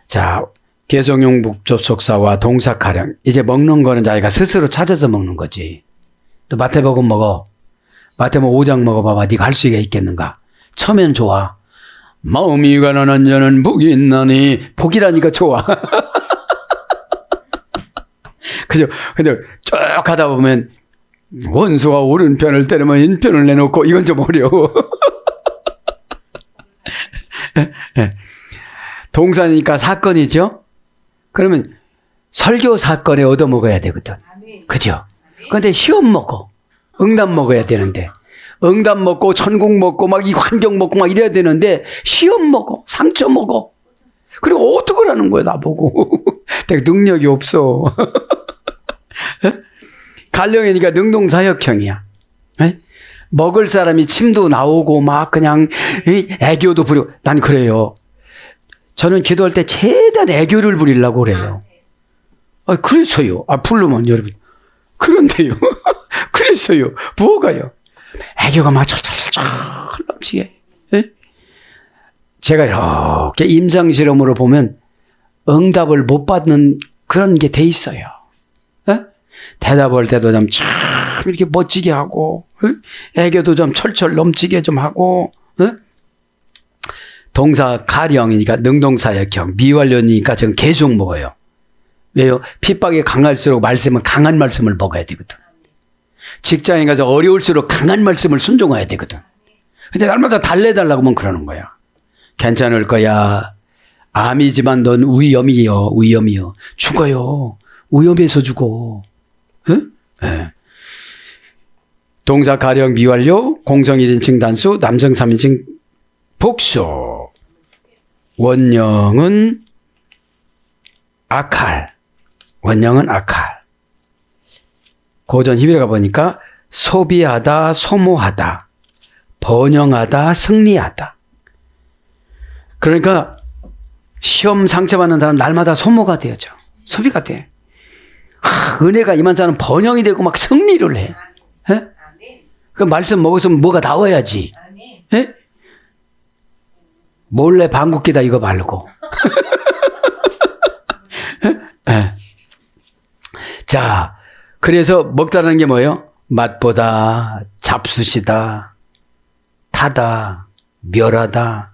자, 개성용법 접속사와 동사가령. 이제 먹는 거는 자기가 스스로 찾아서 먹는 거지. 또 마태복음 먹어. 마태복음 5장 먹어봐봐. 네가 할 수가 있겠는가? 처음엔 좋아. 마음이 가난한 자는 복이 있나니. 복이라니까 좋아. 그죠? 근데 쭉 하다 보면 원수가 오른편을 때리면 인편을 내놓고 이건 좀 어려워. 동사니까 사건이죠? 그러면 설교 사건에 얻어먹어야 되거든. 그죠? 근데 시험 먹어. 응답 먹어야 되는데. 응답 먹고 천국 먹고 막 이 환경 먹고 막 이래야 되는데 시험 먹어. 상처 먹어. 그리고 어떡하라는 거야 나보고. 내가 능력이 없어. 갈령이니까 능동사역형이야. 먹을 사람이 침도 나오고 막 그냥 애교도 부리고. 난 그래요. 저는 기도할 때 최대한 애교를 부리려고 그래요. 그래서요. 부르면 여러분. 그런데요. 그래서요. 부어가요. 애교가 막 철철철철 넘치게. 제가 이렇게 임상실험으로 보면 응답을 못 받는 그런 게 돼 있어요. 대답할 때도 좀 참 이렇게 멋지게 하고, 애교도 좀 철철 넘치게 좀 하고, 동사 가령이니까 능동사역형, 미완료니까 지금 계속 먹어요. 왜요? 핍박이 강할수록 말씀은 강한 말씀을 먹어야 되거든. 직장에 가서 어려울수록 강한 말씀을 순종해야 되거든. 근데 날마다 달래달라고 하면 그러는 거야. 괜찮을 거야. 암이지만 넌 위험이요. 위험이요. 죽어요. 위험해서 죽어. 동사 가령 미완료, 공성 1인칭 단수, 남성 3인칭 복수. 원형은 아칼. 원형은 아칼. 고전 히브리 가보니까 소비하다, 소모하다, 번영하다, 승리하다. 그러니까 시험 상처받는 사람 날마다 소모가 되어져. 소비가 돼. 은혜가 임한 사람은 번영이 되고 막 승리를 해. 예? 그 말씀 먹었으면 뭐가 나와야지. 예? 몰래 방귀끼다 이거 바르고. 예? 자, 그래서 먹다라는 게 뭐예요? 맛보다, 잡수시다, 타다, 멸하다,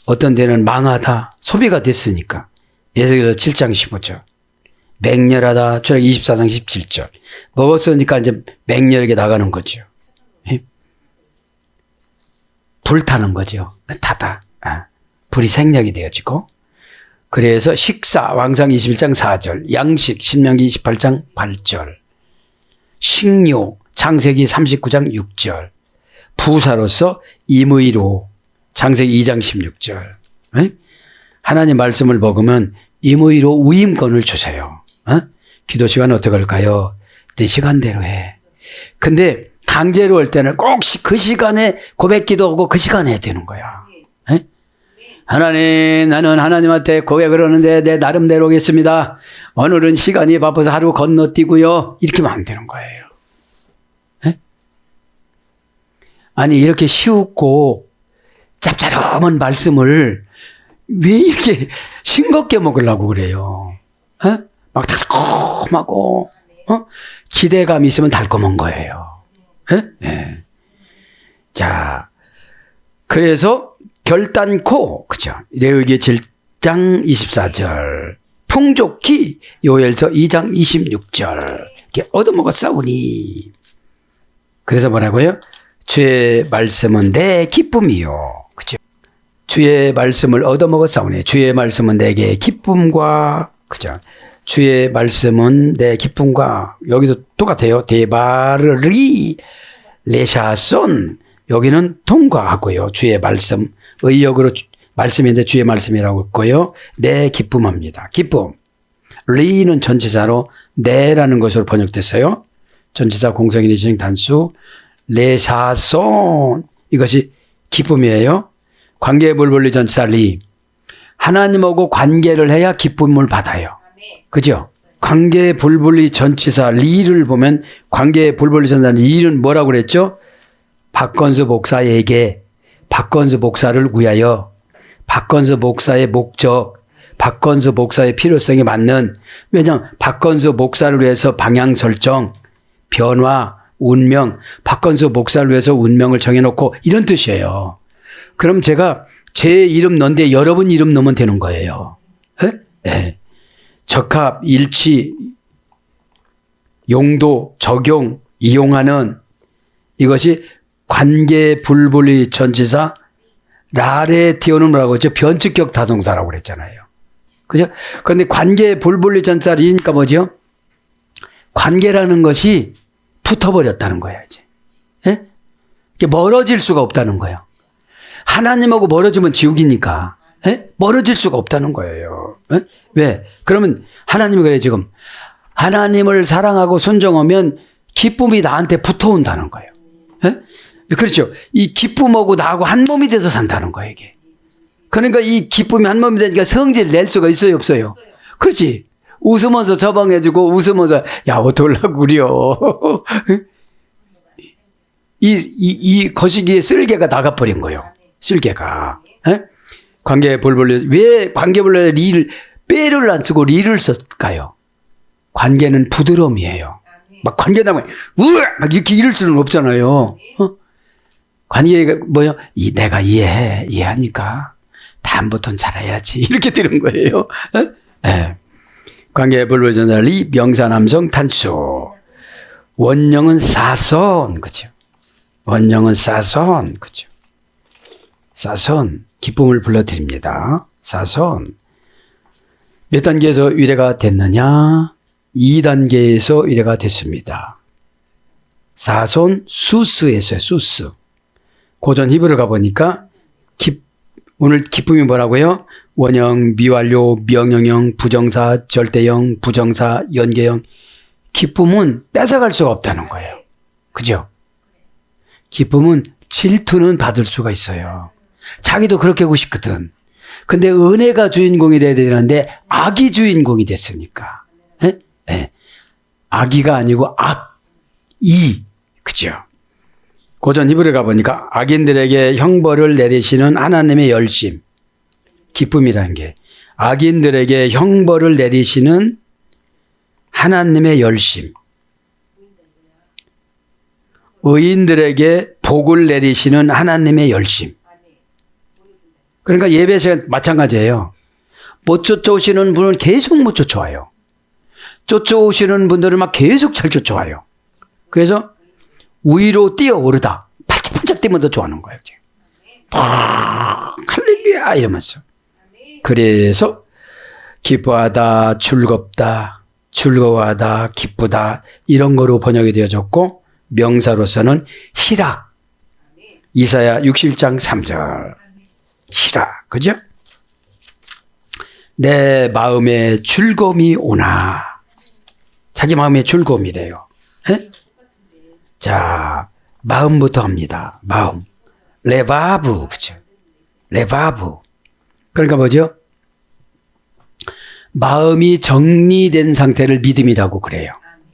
어떤 데는 망하다, 소비가 됐으니까. 에스겔서 7장 15절. 맹렬하다, 출애굽 24장 17절. 먹었으니까 이제 맹렬하게 나가는 거죠. 예? 불타는 거죠. 타다. 불이 생략이 되어지고. 그래서 식사, 왕상 21장 4절, 양식, 신명기 28장 8절, 식료, 창세기 39장 6절, 부사로서 임의로, 창세기 2장 16절. 에? 하나님 말씀을 먹으면 임의로 우임권을 주세요. 기도 시간 어떻게 할까요? 내 시간대로 해. 근데 강제로 할 때는 꼭 그 시간에 고백 기도하고 그 시간에 해야 되는 거야. 에? 하나님, 나는 하나님한테 고백을 하는데 내 나름대로 하겠습니다. 오늘은 시간이 바빠서 하루 건너뛰고요. 이렇게 하면 안 되는 거예요. 에? 아니, 이렇게 쉬웠고 짭짤한 말씀을 왜 이렇게 싱겁게 먹으려고 그래요? 에? 막 달콤하고, 기대감이 있으면 달콤한 거예요. 에? 에. 자, 그래서 결단코, 그죠? 레위기 7장 24절, 풍족히 요엘서 2장 26절, 이렇게 얻어먹었사오니. 그래서 뭐라고요? 주의 말씀은 내 기쁨이요. 그죠? 주의 말씀을 얻어먹었사오니. 주의 말씀은 내게 기쁨과, 그죠? 주의 말씀은 내 기쁨과, 여기도 똑같아요. 데바르리 레샤손. 여기는 통과하고요. 주의 말씀. 의역으로 말씀인데 주의 말씀이라고 했고요. 내 기쁨합니다. 기쁨. 리는 전치사로 내라는 것으로 번역됐어요. 전치사 공성인의 지정 단수. 레사손. 이것이 기쁨이에요. 관계의 불분리 전치사 리. 하나님하고 관계를 해야 기쁨을 받아요. 그죠? 관계의 불분리 전치사 리를 보면 관계의 불분리 전치사 리는 뭐라고 그랬죠? 박건수 목사에게, 박건수 목사를 위하여, 박건수 목사의 목적, 박건수 목사의 필요성에 맞는, 왜냐하면 박건수 목사를 위해서 방향 설정, 변화, 운명, 박건수 목사를 위해서 운명을 정해놓고 이런 뜻이에요. 그럼 제가 제 이름 넣는데 여러분 이름 넣으면 되는 거예요. 네. 적합, 일치, 용도, 적용, 이용하는 이것이 관계 불분리 전치사 라레 띄우는 뭐라고 했죠? 변칙격 타동사라고 그랬잖아요. 그죠? 그런데 관계 불분리 전치사 리니까 뭐죠? 관계라는 것이 붙어버렸다는 거예요, 이제. 예? 이게 멀어질 수가 없다는 거예요. 하나님하고 멀어지면 지옥이니까. 예? 멀어질 수가 없다는 거예요. 예? 왜? 그러면 하나님이 그래, 지금. 하나님을 사랑하고 순종하면 기쁨이 나한테 붙어온다는 거예요. 예? 그렇죠. 이 기쁨하고 나하고 한 몸이 돼서 산다는 거예요, 이게. 그러니까 이 기쁨이 한 몸이 되니까 성질 낼 수가 있어요, 없어요? 그렇지. 웃으면서 처방해주고, 웃으면서, 야, 어떡하려고 그려. 이 거시기에 쓸개가 나가버린 거예요. 쓸개가. 에? 관계 불분리, 왜 관계 불분리 리를, 빼를 안 쓰고 리를 썼을까요? 관계는 부드러움이에요. 막 관계 나면, 우와! 막 이렇게 이럴 수는 없잖아요. 관계가 뭐요? 내가 이해하니까 다음부터는 잘해야지. 이렇게 되는 거예요. 예. 관계 불분리 리 명사 남성 단수. 원형은 사선, 그죠? 원형은 사선, 그죠? 사선, 기쁨을 불러드립니다. 사선. 몇 단계에서 위례가 됐느냐? 2단계에서 위례가 됐습니다. 사손 수스에서요, 수스. 고전 히브리 가보니까 오늘 기쁨이 뭐라고요? 원형, 미완료, 명령형, 부정사, 절대형, 부정사, 연계형. 기쁨은 뺏어갈 수가 없다는 거예요. 그죠? 기쁨은 질투는 받을 수가 있어요. 자기도 그렇게 하고 싶거든. 근데 은혜가 주인공이 돼야 되는데 악이 주인공이 됐으니까. 예? 예. 악이가 아니고 악이. 그죠? 고전 히브리 가보니까 악인들에게 형벌을 내리시는 하나님의 열심. 기쁨이라는 게. 악인들에게 형벌을 내리시는 하나님의 열심. 의인들에게 복을 내리시는 하나님의 열심. 그러니까 예배 시간 마찬가지예요. 못 쫓아오시는 분은 계속 못 쫓아와요. 쫓아오시는 분들은 막 계속 잘 쫓아와요. 그래서 위로 뛰어오르다. 팔짝팔짝 뛰면서 좋아하는 거예요. 할렐루야 이러면서. 그래서 기뻐하다, 즐겁다, 즐거워하다, 기쁘다 이런 거로 번역이 되어졌고 명사로서는 희락. 이사야 61장 3절. 희락. 그죠? 내 마음에 즐거움이 오나. 자기 마음에 즐거움이래요. 에? 자, 마음부터 합니다. 마음. 레바브. 그죠? 레바브. 그러니까 뭐죠? 마음이 정리된 상태를 믿음이라고 그래요.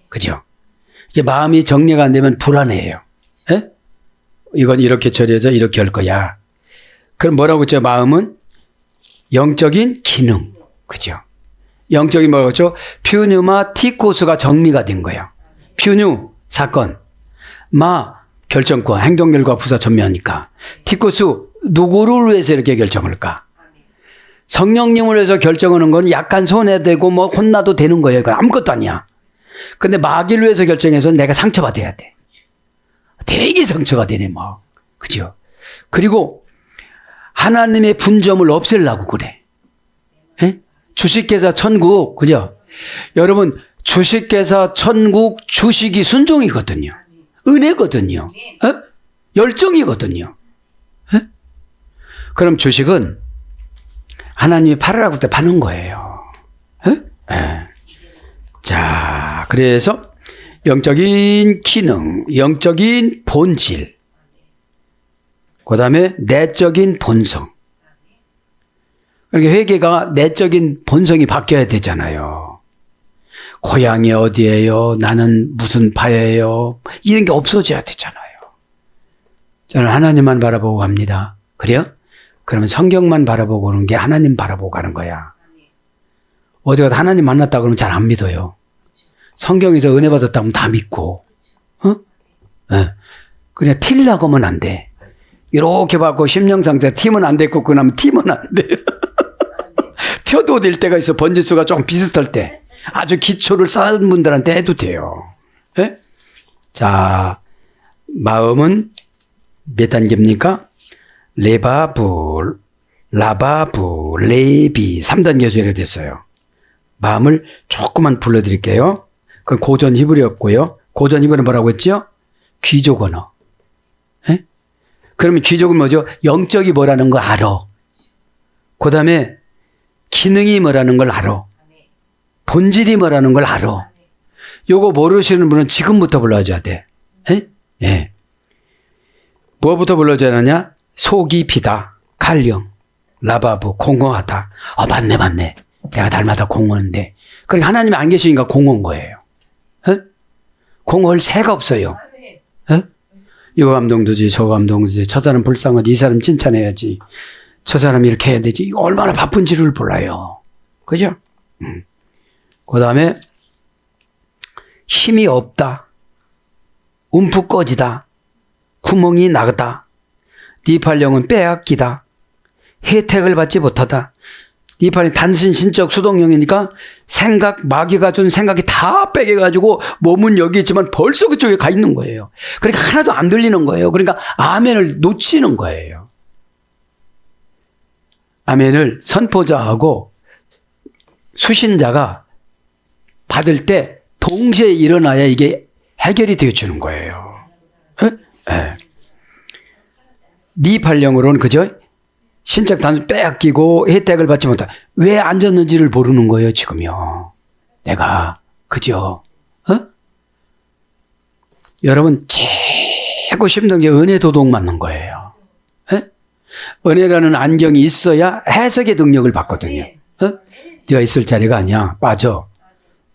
그죠? 이게 마음이 정리가 안 되면 불안해요. 에? 이건 이렇게 처리해서 이렇게 할 거야. 그럼 뭐라고 했죠? 마음은 영적인 기능. 그죠? 영적인 뭐라고 했죠? 퓨뉴마 티코스가 정리가 된 거예요. 퓨뉴, 사건. 마, 결정권, 행동결과 부사 전면이니까. 티코스, 누구를 위해서 이렇게 결정할까? 성령님을 위해서 결정하는 건 약간 손해되고 뭐 혼나도 되는 거예요. 그건 아무것도 아니야. 근데 마귀를 위해서 결정해서 내가 상처받아야 돼. 되게 상처가 되네, 막. 그죠? 그리고 하나님의 분점을 없애려고 그래. 에? 주식회사 천국, 그죠? 여러분, 주식회사 천국 주식이 순종이거든요. 은혜거든요. 에? 열정이거든요. 에? 그럼 주식은 하나님이 팔으라고 때 파는 거예요. 에? 에. 자, 그래서 영적인 기능, 영적인 본질, 그 다음에 내적인 본성. 그러니까 회개가 내적인 본성이 바뀌어야 되잖아요. 고향이 어디예요? 나는 무슨 파예요? 이런 게 없어져야 되잖아요. 저는 하나님만 바라보고 갑니다. 그래요? 그러면 성경만 바라보고 오는 게 하나님 바라보고 가는 거야. 어디 가서 하나님 만났다 그러면 잘 안 믿어요. 성경에서 은혜 받았다 하면 다 믿고, 어? 네. 그냥 틸라고 하면 안 돼. 이렇게 받고 심령 상태 팀은 안 됐고 그러면 팀은 안 돼. 튀어도 될 때가 있어. 번지수가 조금 비슷할 때. 아주 기초를 쌓은 분들한테 해도 돼요. 네? 자, 마음은 몇 단계입니까? 레바브, 라바브, 레비 3단계에서 이렇게 됐어요. 마음을 조금만 불러드릴게요. 그건 고전 히브리였고요. 고전 히브리는 뭐라고 했죠? 귀족 언어. 예? 그러면 귀족은 뭐죠? 영적이 뭐라는 걸 알아. 그 다음에 기능이 뭐라는 걸 알아. 본질이 뭐라는 걸 알아. 요거 모르시는 분은 지금부터 불러줘야 돼. 예? 예. 뭐부터 불러줘야 하냐? 속이 비다, 칼령, 라바브, 공허하다. 맞네. 내가 날마다 공허한데. 그러니까 하나님이 안 계시니까 공허한 거예요. 에? 공허할 새가 없어요. 에? 이거 감동도지, 저거 감동도지, 저 사람 불쌍하지, 이 사람 칭찬해야지, 저 사람 이렇게 해야 되지. 얼마나 바쁜지를 몰라요. 그죠? 그 다음에 힘이 없다, 움푹 꺼지다, 구멍이 나다, 네 팔령은 빼앗기다, 혜택을 받지 못하다. 네 팔이 단순 신적 수동형이니까 생각, 마귀가 준 생각이 다 빼개가지고 몸은 여기 있지만 벌써 그쪽에 가 있는 거예요. 그러니까 하나도 안 들리는 거예요. 그러니까 아멘을 놓치는 거예요. 아멘을 선포자하고 수신자가 받을 때 동시에 일어나야 이게 해결이 되어주는 거예요. 에? 에. 네 발령으로는 그죠? 신적 단순 빼앗기고 혜택을 받지 못하. 왜 앉았는지를 모르는 거예요, 지금요. 내가. 그죠? 여러분, 최고 힘든 게 은혜 도둑 맞는 거예요. 은혜라는 안경이 있어야 해석의 능력을 받거든요. 네가 있을 자리가 아니야. 빠져.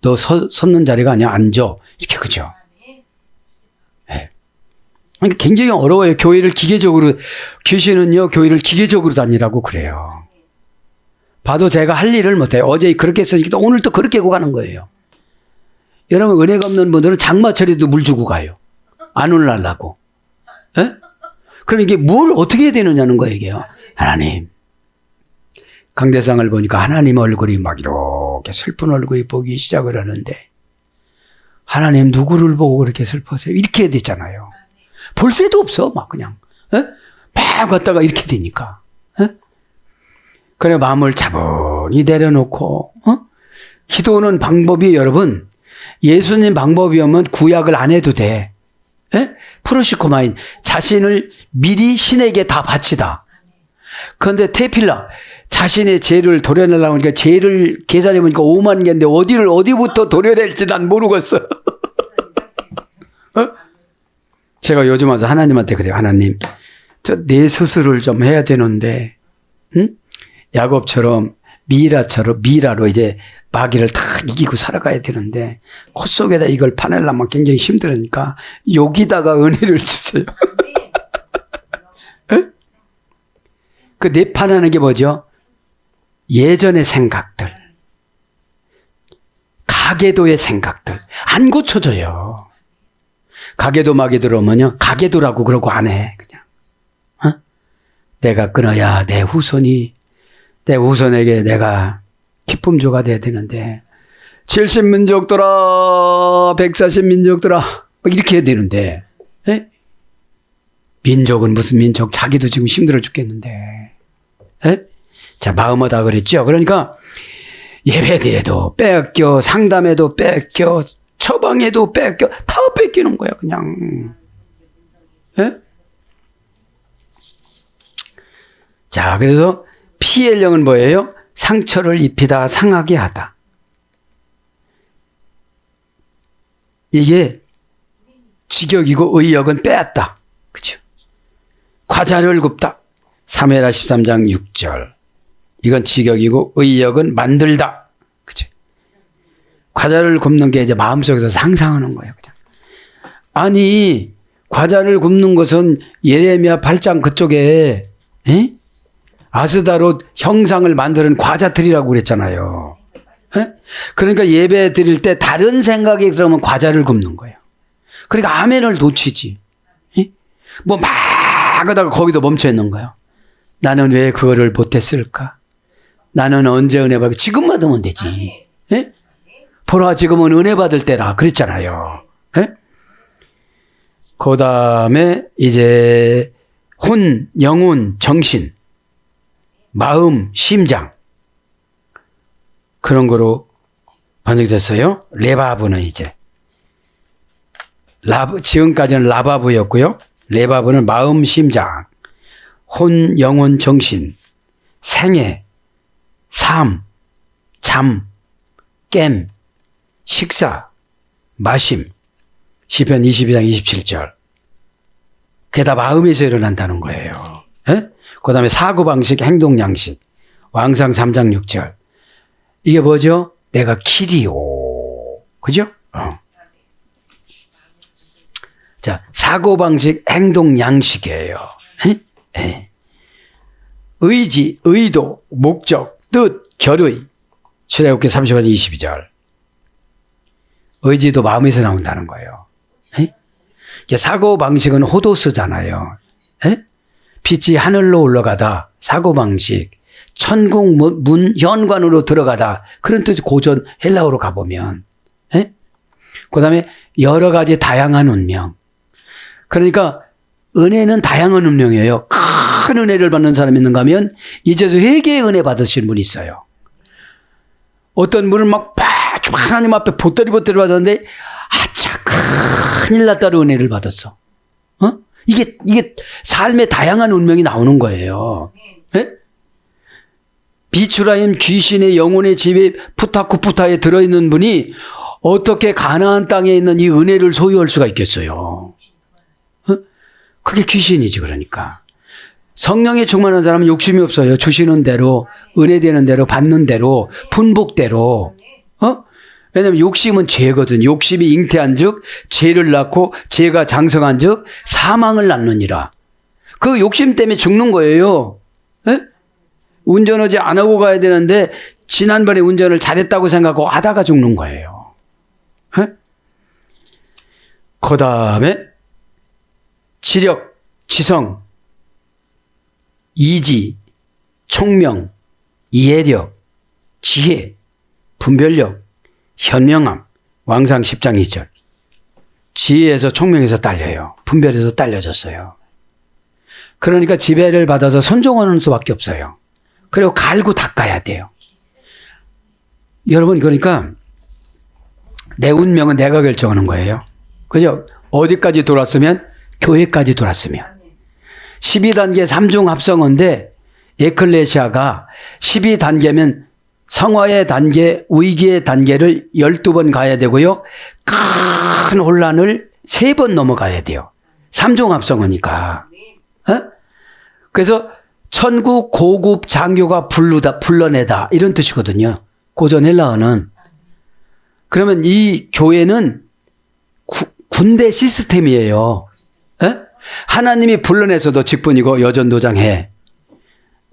너 섰는 자리가 아니야. 앉아. 이렇게 그죠? 그러니까 굉장히 어려워요. 교회를 기계적으로, 귀신은요, 교회를 기계적으로 다니라고 그래요. 봐도 제가 할 일을 못해요. 어제 그렇게 했으니까 오늘 또 그렇게 하고 가는 거예요. 여러분, 은혜가 없는 분들은 장마철에도 물 주고 가요. 안 올라가려고. 그럼 이게 뭘 어떻게 해야 되느냐는 거예요, 이게요. 하나님. 강대상을 보니까 하나님 얼굴이 막 이렇게 슬픈 얼굴이 보기 시작을 하는데, 하나님 누구를 보고 그렇게 슬퍼하세요? 이렇게 해야 되잖아요. 볼 새도 없어, 막 그냥. 막 갔다가 이렇게 되니까. 그래, 마음을 차분히 내려놓고, 기도하는 방법이 여러분, 예수님 방법이면 구약을 안 해도 돼. 프로시코마인, 자신을 미리 신에게 다 바치다. 그런데 테필라, 자신의 죄를 도려내려고 하니까 죄를 계산해보니까 5만 개인데 어디부터 도려낼지 난 모르겠어. 제가 요즘 와서 하나님한테 그래요. 하나님, 내 스스로를 좀 해야 되는데, 야곱처럼 미라로 이제 마귀를 다 이기고 살아가야 되는데, 코 속에다 이걸 파내려면 굉장히 힘들으니까, 여기다가 은혜를 주세요. 그 내 파내는 게 뭐죠? 예전의 생각들, 가계도의 생각들, 안 고쳐져요. 가계도 마귀 들어오면요, 가계도라고 그러고 안 해, 그냥. 내가 끊어야 내 후손에게 내가 기쁨조가 돼야 되는데, 70민족들아, 140민족들아, 이렇게 해야 되는데, 민족은 무슨 민족, 자기도 지금 힘들어 죽겠는데, 자, 마음하다 그랬죠. 그러니까, 예배드려도 뺏겨, 상담에도 뺏겨, 처방에도 뺏겨, 다 뺏기는 거야, 그냥. 자, 그래서 피의 영은 뭐예요? 상처를 입히다, 상하게 하다. 이게 직역이고 의역은 빼앗다. 그죠? 과자를 굽다. 사무엘하 13장 6절. 이건 직역이고 의역은 만들다. 그죠? 과자를 굽는 게 이제 마음속에서 상상하는 거예요. 그냥. 아니, 과자를 굽는 것은 예레미야 8장 그쪽에 아스다롯 형상을 만드는 과자틀이라고 그랬잖아요. 그러니까 예배 드릴 때 다른 생각이 들어오면 과자를 굽는 거예요. 그러니까 아멘을 놓치지. 뭐 막 하다가 거기도 멈춰 있는 거예요. 나는 왜 그거를 못했을까? 나는 언제 은혜 받고 지금 받으면 되지. 보라, 지금은 은혜 받을 때라 그랬잖아요. 그 다음에 이제 혼, 영혼, 정신, 마음, 심장, 그런 거로 번역됐어요. 레바브는 이제 지금까지는 라바브였고요. 레바브는 마음, 심장, 혼, 영혼, 정신, 생애, 삶, 잠, 깸, 식사, 마심. 시편 22장 27절. 그게 다 마음에서 일어난다는 거예요. 그 다음에 사고방식, 행동양식. 왕상 3장 6절. 이게 뭐죠? 내가 키리오. 그죠? 자, 사고방식, 행동양식이에요. 의지, 의도, 목적, 뜻, 결의. 출애굽기 35장 22절. 의지도 마음에서 나온다는 거예요. 사고방식은 호도스잖아요. 빛이 하늘로 올라가다, 사고방식. 천국 문 현관으로 들어가다. 그런 뜻이 고전 헬라어로 가보면. 그 다음에 여러 가지 다양한 운명. 그러니까 은혜는 다양한 운명이에요. 큰 은혜를 받는 사람이 있는가 하면 이제서 회개의 은혜 받으신 분이 있어요. 어떤 분은 막 하나님 앞에 보따리 받았는데 아차 큰일 났다는 은혜를 받았어. 이게 삶의 다양한 운명이 나오는 거예요. 비추라임 귀신의 영혼의 집에 푸타쿠푸타에 들어있는 분이 어떻게 가나안 땅에 있는 이 은혜를 소유할 수가 있겠어요? 어? 그게 귀신이지. 그러니까 성령에 충만한 사람은 욕심이 없어요. 주시는 대로, 은혜되는 대로, 받는 대로, 분복대로. 왜냐하면 욕심은 죄거든. 욕심이 잉태한 즉 죄를 낳고 죄가 장성한 즉 사망을 낳느니라. 그 욕심 때문에 죽는 거예요. 에? 운전하지 안 하고 가야 되는데 지난번에 운전을 잘했다고 생각하고 하다가 죽는 거예요. 그 다음에 지력, 지성, 이지, 총명, 이해력, 지혜, 분별력, 현명함, 왕상 10장 2절. 지혜에서 총명에서 딸려요. 분별에서 딸려졌어요. 그러니까 지배를 받아서 선종하는 수밖에 없어요. 그리고 갈고 닦아야 돼요. 여러분, 그러니까 내 운명은 내가 결정하는 거예요. 그죠? 어디까지 돌았으면? 교회까지 돌았으면. 12단계 3중 합성어인데 에클레시아가 12단계면 성화의 단계, 위기의 단계를 12번 가야 되고요. 큰 혼란을 3번 넘어가야 돼요. 3중 합성어니까. 그래서 천국 고급 장교가 불러내다 이런 뜻이거든요. 고전 헬라어는. 그러면 이 교회는 군대 시스템이에요. 하나님이 불러내서 너 직분이고 여전도장해.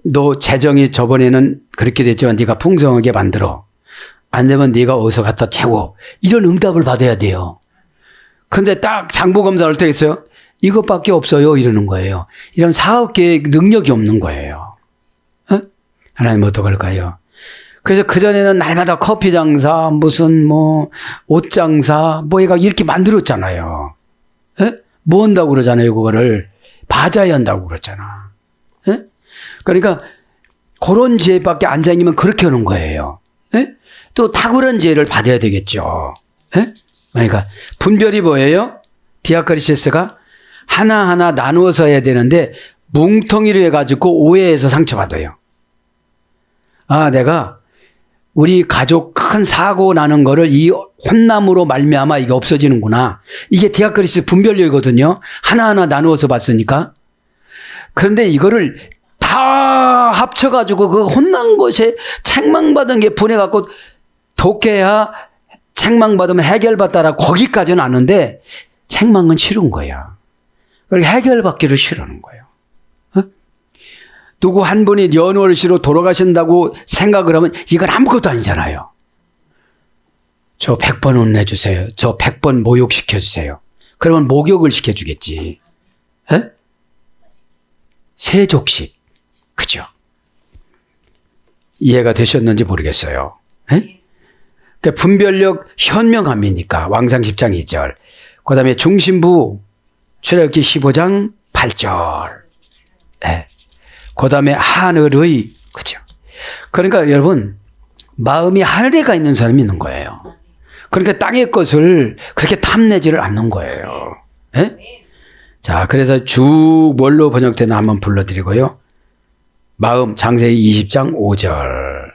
너 재정이 저번에는 그렇게 됐지만 네가 풍성하게 만들어. 안 되면 네가 어디서 갖다 채워. 이런 응답을 받아야 돼요. 그런데 딱 장보검사를 어떻게 했어요? 이것밖에 없어요. 이러는 거예요. 이런 사업계획 능력이 없는 거예요. 하나님 어떡할까요? 그래서 그전에는 날마다 커피 장사, 무슨 옷 장사, 얘가 이렇게 만들었잖아요. 뭐 한다고 그러잖아요. 그거를 바자회 한다고 그랬잖아. 그러니까 그런 지혜밖에 안 생기면 그렇게 하는 거예요. 또 탁월한 지혜를 받아야 되겠죠. 그러니까 분별이 뭐예요? 디아크리시스가 하나하나 나누어서 해야 되는데 뭉텅이로 해가지고 오해해서 상처받아요. 아, 내가 우리 가족 큰 사고 나는 거를 이 혼남으로 말미암아 이게 없어지는구나. 이게 디아크리시스 분별력이거든요. 하나하나 나누어서 봤으니까. 그런데 이거를 다 합쳐가지고 그 혼난 것에 책망받은 게 분해갖고 독해야 책망받으면 해결받다라 거기까지는 아는데 책망은 싫은 거야. 그러니까 해결받기를 싫어하는 거예요. 누구 한 분이 연월시로 돌아가신다고 생각을 하면 이건 아무것도 아니잖아요. 저 100번 혼내주세요. 저 100번 모욕시켜주세요. 그러면 목욕을 시켜주겠지. 세족식. 그죠? 이해가 되셨는지 모르겠어요. 그러니까 분별력 현명함이니까 왕상 10장 2절. 그 다음에 중심부 출애굽기 15장 8절. 그 다음에 하늘의, 그죠? 그러니까 여러분, 마음이 하늘에 가 있는 사람이 있는 거예요. 그러니까 땅의 것을 그렇게 탐내지를 않는 거예요. 자, 그래서 쭉 뭘로 번역되나 한번 불러드리고요. 마음, 창세기 20장 5절.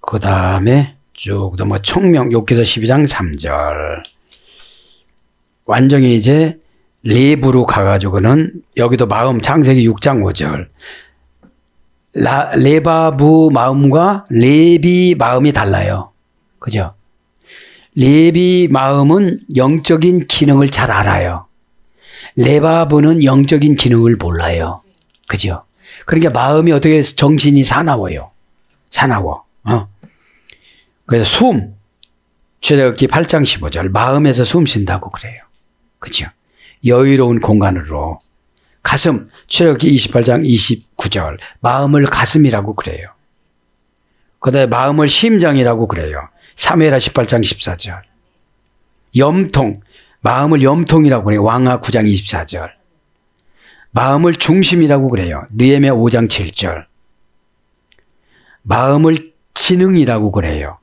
그 다음에 쭉 넘어가 총명, 욥기서 12장 3절. 완전히 이제 레브로 가가지고는 여기도 마음, 창세기 6장 5절. 레바부 마음과 레비 마음이 달라요. 그죠? 레비 마음은 영적인 기능을 잘 알아요. 레바부는 영적인 기능을 몰라요. 그죠? 그러니까 마음이 어떻게 정신이 사나워요. 사나워. 그래서 숨. 출애굽기 8장 15절. 마음에서 숨 쉰다고 그래요. 그죠? 여유로운 공간으로. 가슴. 출애굽기 28장 29절. 마음을 가슴이라고 그래요. 그 다음에 마음을 심장이라고 그래요. 사무엘하 18장 14절. 염통. 마음을 염통이라고 그래요. 왕하 9장 24절. 마음을 중심이라고 그래요. 느헤미야 5장 7절. 마음을 지능이라고 그래요.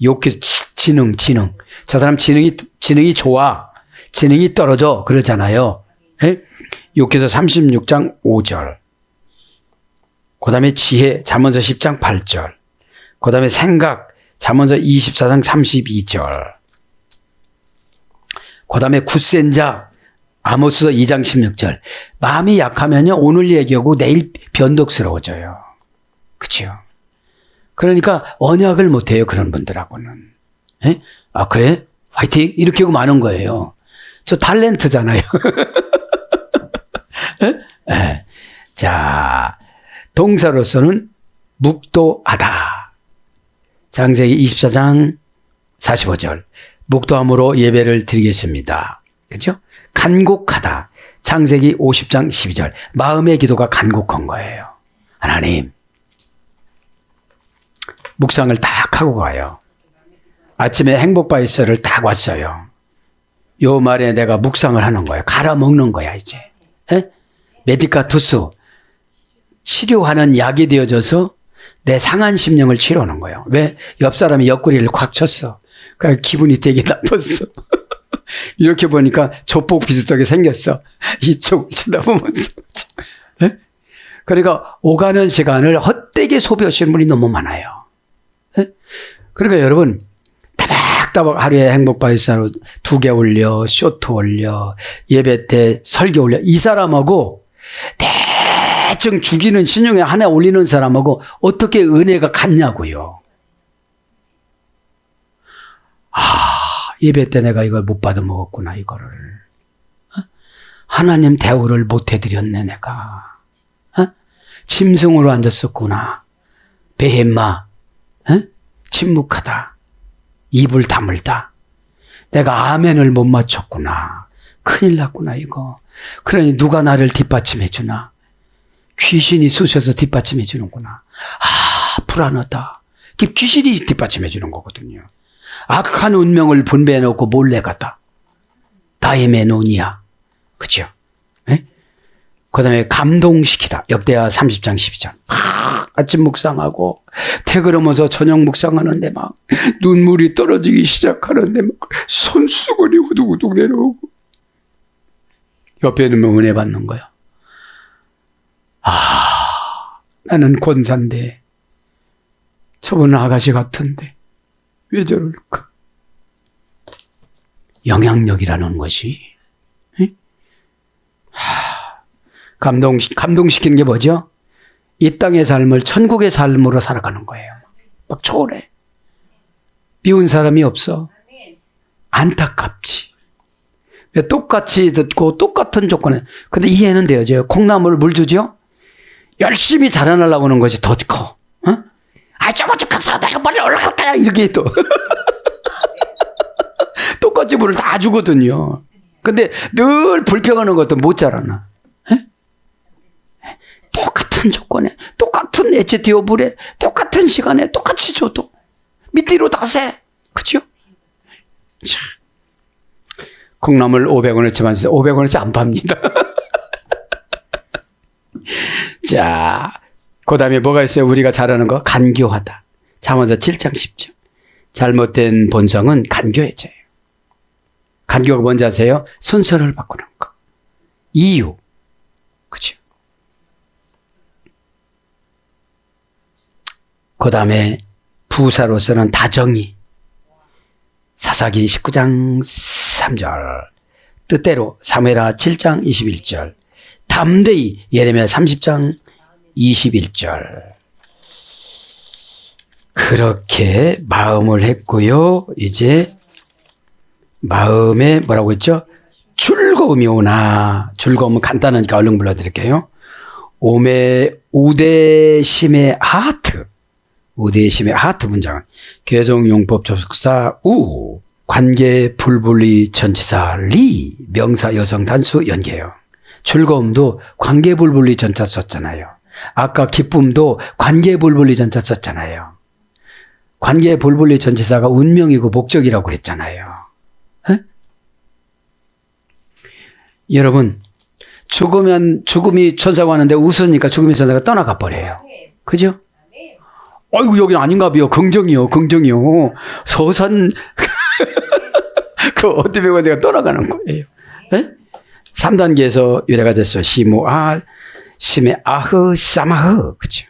욥기 지능. 저 사람 지능이 좋아. 지능이 떨어져. 그러잖아요. 욥기서 36장 5절. 그 다음에 지혜, 잠언서 10장 8절. 그 다음에 생각, 잠언서 24장 32절. 그 다음에 굳센 자, 아모스서 2장 16절. 마음이 약하면요, 오늘 얘기하고 내일 변덕스러워져요. 그렇죠? 그러니까 언약을 못해요, 그런 분들하고는. 에? 아, 그래? 화이팅! 이렇게 하고 마는 거예요. 저 탤런트잖아요. 에? 에. 자, 동사로서는 묵도하다. 창세기 24장 45절. 묵도함으로 예배를 드리겠습니다. 그죠? 간곡하다. 창세기 50장 12절. 마음의 기도가 간곡한 거예요. 하나님, 묵상을 딱 하고 가요. 아침에 행복바이스를 딱 왔어요. 요 말에 내가 묵상을 하는 거예요. 갈아 먹는 거야, 이제. 에? 메디카투스. 치료하는 약이 되어져서 내 상한 심령을 치료하는 거예요. 왜? 옆 사람이 옆구리를 콱 쳤어. 그러니까 기분이 되게 나빴어. 이렇게 보니까 조폭 비슷하게 생겼어. 이쪽을 쳐다보면서. 에? 그러니까 오가는 시간을 헛되게 소비하시는 분이 너무 많아요. 에? 그러니까 여러분, 따박따박 하루에 행복바이사로 2개 올려, 쇼트 올려, 예배 때 설교 올려. 이 사람하고 대충 죽이는 신용에 하나 올리는 사람하고 어떻게 은혜가 같냐고요. 예배 때 내가 이걸 못 받아 먹었구나, 이거를. 하나님 대우를 못 해드렸네, 내가. 짐승으로 앉았었구나. 베헤마. 침묵하다. 입을 다물다. 내가 아멘을 못 맞췄구나. 큰일 났구나, 이거. 그러니 누가 나를 뒷받침해 주나? 귀신이 쑤셔서 뒷받침해 주는구나. 불안하다. 귀신이 뒷받침해 주는 거거든요. 악한 운명을 분배해 놓고 몰래 갔다. 다임의 논이야. 그죠? 그 다음에 감동시키다. 역대하 30장 12절. 아침 묵상하고 퇴근하면서 저녁 묵상하는데 막 눈물이 떨어지기 시작하는데 막 손수건이 우둑우둑 내려오고 옆에 있는 은혜 받는 거야. 나는 권사인데 저분 아가씨 같은데 왜 저럴까? 영향력이라는 것이 감동시키는 게 뭐죠? 이 땅의 삶을 천국의 삶으로 살아가는 거예요. 막 초월해. 미운 사람이 없어. 안타깝지. 왜 똑같이 듣고 똑같은 조건에. 근데 이해는 되어져요. 콩나물 물 주죠? 열심히 자라나려고 하는 것이 더 커. 저거 죽겠어. 내가 빨리 올라갈 거야. 이렇게 또. 똑같이 물을 다 주거든요. 근데 늘 불평하는 것도 못 자라나. 똑같은 조건에, 똑같은 에치티오불에, 똑같은 시간에 똑같이 줘도 밑뒤로 다 세. 그죠? 자, 콩나물 500원어치만 주세요. 500원어치 안 팝니다. 자, 그 다음에 뭐가 있어요? 우리가 잘하는 거? 간교하다. 잠언서 7장 10절. 잘못된 본성은 간교해져요. 간교가 뭔지 아세요? 순서를 바꾸는 거. 이유. 그죠? 그 다음에 부사로서는 다정이. 사사기 19장 3절. 뜻대로 사무엘하 7장 21절. 담대히 예레미야 30장 21절. 그렇게 마음을 했고요. 이제 마음에 뭐라고 했죠? 즐거움이 오나. 즐거움은 간단하니까 얼른 불러드릴게요. 우대심의 하트. 우대심의 하트 문장은 개성용법 접속사 우, 관계 불분리 전치사 리, 명사 여성 단수 연계형. 즐거움도 관계 불분리 전차 썼잖아요. 아까 기쁨도 관계 불분리 전차 썼잖아요. 관계 불분리 전치사가 운명이고 목적이라고 그랬잖아요. 에? 여러분, 죽음이 천사가 왔는데 웃으니까 죽음의 천사가 떠나가 버려요. 그죠? 아이고, 여기는 아닌가 봐요. 긍정이요. 서산, 그 어떻게 보면 내가 떠나가는 거예요. 에? 3단계에서 유래가 됐어요. 시무, 심해 아흐 사마흐 그죠?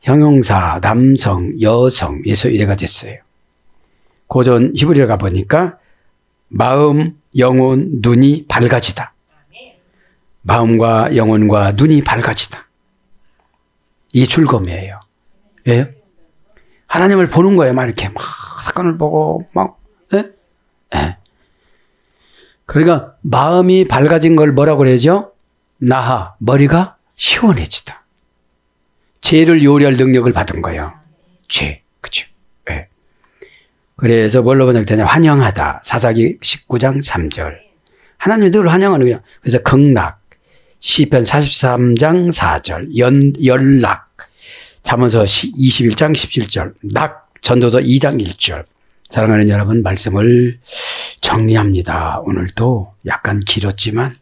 형용사 남성 여성에서 이래가 됐어요. 고전 히브리어 가보니까 마음 영혼 눈이 밝아지다. 마음과 영혼과 눈이 밝아지다. 이게 출검이에요. 왜요? 하나님을 보는 거예요. 막 이렇게 막 사건을 보고 막 예? 예. 그러니까 마음이 밝아진 걸 뭐라고 그러죠? 나하 머리가 시원해지다. 죄를 요리할 능력을 받은 거예요. 죄. 그죠? 예. 그래서 뭘로 번역되냐? 환영하다. 사사기 19장 3절. 하나님이 늘 환영하는 거예요. 그래서 극락. 시편 43장 4절. 연락. 잠언서 21장 17절. 낙. 전도서 2장 1절. 사랑하는 여러분, 말씀을 정리합니다. 오늘도 약간 길었지만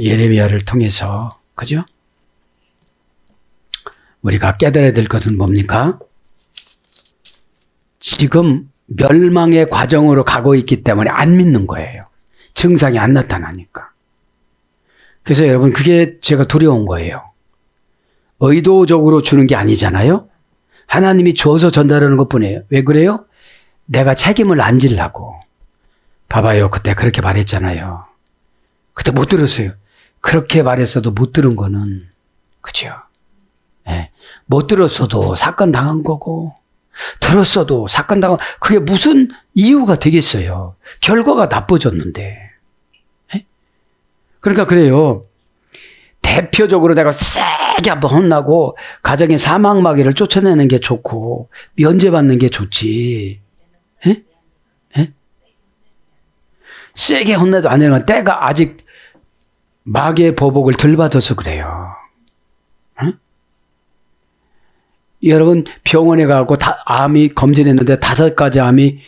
예레미야를 통해서 그죠? 우리가 깨달아야 될 것은 뭡니까? 지금 멸망의 과정으로 가고 있기 때문에 안 믿는 거예요. 증상이 안 나타나니까. 그래서 여러분 그게 제가 두려운 거예요. 의도적으로 주는 게 아니잖아요. 하나님이 줘서 전달하는 것뿐이에요. 왜 그래요? 내가 책임을 안 지려고. 봐봐요. 그때 그렇게 말했잖아요. 그때 못 들었어요. 그렇게 말했어도 못 들은 거는 그죠? 네. 못 들었어도 사건 당한 거고 들었어도 사건 당한 그게 무슨 이유가 되겠어요. 결과가 나빠졌는데. 네? 그러니까 그래요. 대표적으로 내가 세게 한번 혼나고 가정의 사망마귀를 쫓아내는 게 좋고 면제받는 게 좋지. 에? 에? 세게 혼내도 안 되는 건 때가 아직 마귀의 보복을 덜 받아서 그래요. 에? 여러분 병원에 가고 암이 검진했는데 5가지 암이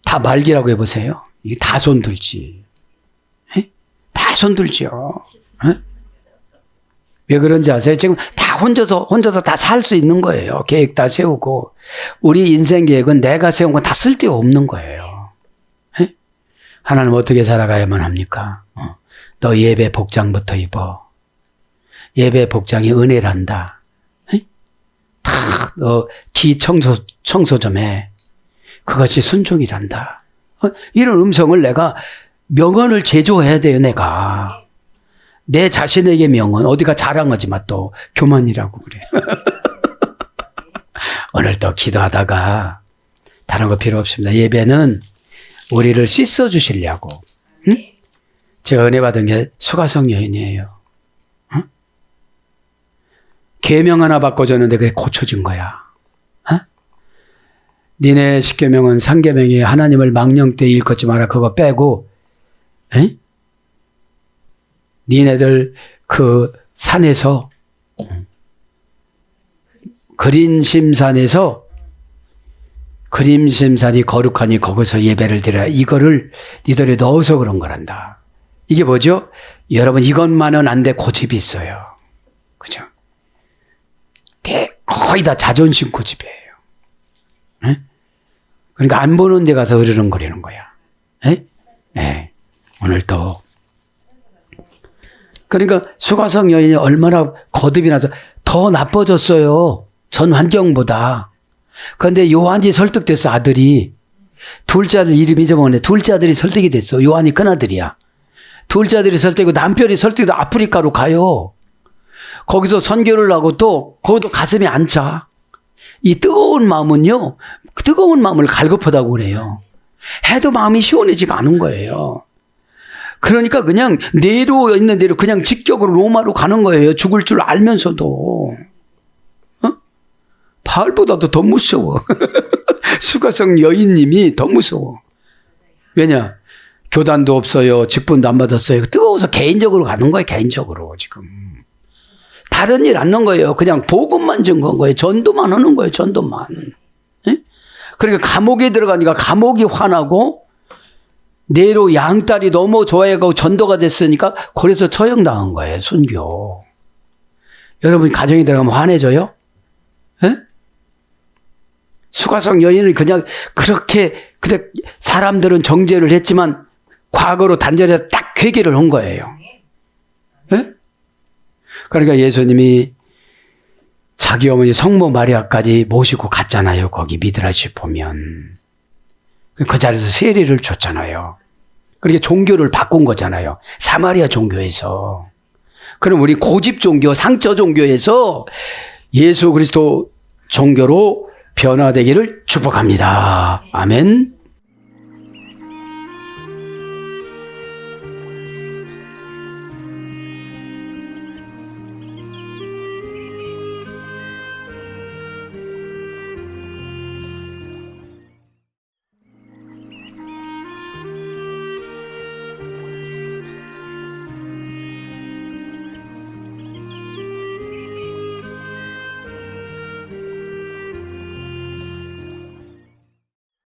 다 말기라고 해보세요. 이게 다 손들지. 에? 다 손들죠. 에? 왜 그런지 아세요? 지금 다 혼자서 다 살 수 있는 거예요. 계획 다 세우고. 우리 인생 계획은 내가 세운 건 다 쓸데가 없는 거예요. 에? 하나님 어떻게 살아가야만 합니까? 너 예배 복장부터 입어. 예배 복장이 은혜란다. 다 너 기 청소 좀 해. 그것이 순종이란다. 이런 음성을 내가 명언을 제조해야 돼요. 내가. 내 자신에게 명언, 어디가 자랑하지 마, 또 교만이라고 그래. 오늘 또 기도하다가 다른 거 필요 없습니다. 예배는 우리를 씻어주시려고. 응? 제가 은혜 받은 게 수가성 여인이에요. 응? 계명 하나 바꿔줬는데 그게 고쳐진 거야. 응? 니네 10계명은 3계명이 하나님을 망령 때 일컫지 마라. 그거 빼고 응? 니네들 그 산에서 그림심산에서 그림심산이 거룩하니 거기서 예배를 드려야 이거를 니들이 넣어서 그런 거란다. 이게 뭐죠? 여러분 이것만은 안 돼. 고집이 있어요. 그죠? 거의 다 자존심 고집이에요. 에? 그러니까 안 보는 데 가서 으르렁거리는 거야. 에? 에. 오늘 또 그러니까 수가성 여인이 얼마나 거듭이 나서 더 나빠졌어요. 전 환경보다. 그런데 요한이 설득됐어. 아들이. 둘째 아들 이름 잊어먹었네. 둘째 아들이 설득이 됐어. 요한이 큰아들이야. 둘째 아들이 설득이고 남편이 설득이 돼서 아프리카로 가요. 거기서 선교를 하고 또 거기도 가슴이 안 차. 이 뜨거운 마음은요. 그 뜨거운 마음을 갈급하다고 그래요. 해도 마음이 시원해지가 않은 거예요. 그러니까 그냥 내로 있는 대로 그냥 직격으로 로마로 가는 거예요. 죽을 줄 알면서도. 바알보다도 더 무서워. 수가성 여인님이 더 무서워. 왜냐? 교단도 없어요. 직분도 안 받았어요. 뜨거워서 개인적으로 가는 거예요. 개인적으로 지금. 다른 일 안 넣은 거예요. 그냥 복음만 증거한 거예요. 전도만 하는 거예요. 전도만. 에? 그러니까 감옥에 들어가니까 감옥이 화나고 내로 양딸이 너무 좋아해가고 전도가 됐으니까 그래서 처형당한 거예요. 순교. 여러분 가정에 들어가면 화내져요? 에? 수가성 여인을 그냥 그렇게 사람들은 정죄를 했지만 과거로 단절해서 딱 회개를 한 거예요. 에? 그러니까 예수님이 자기 어머니 성모 마리아까지 모시고 갔잖아요. 거기 미드라시 보면. 그 자리에서 세례를 줬잖아요. 그렇게 종교를 바꾼 거잖아요. 사마리아 종교에서. 그럼 우리 고집 종교, 상처 종교에서 예수 그리스도 종교로 변화되기를 축복합니다. 아멘.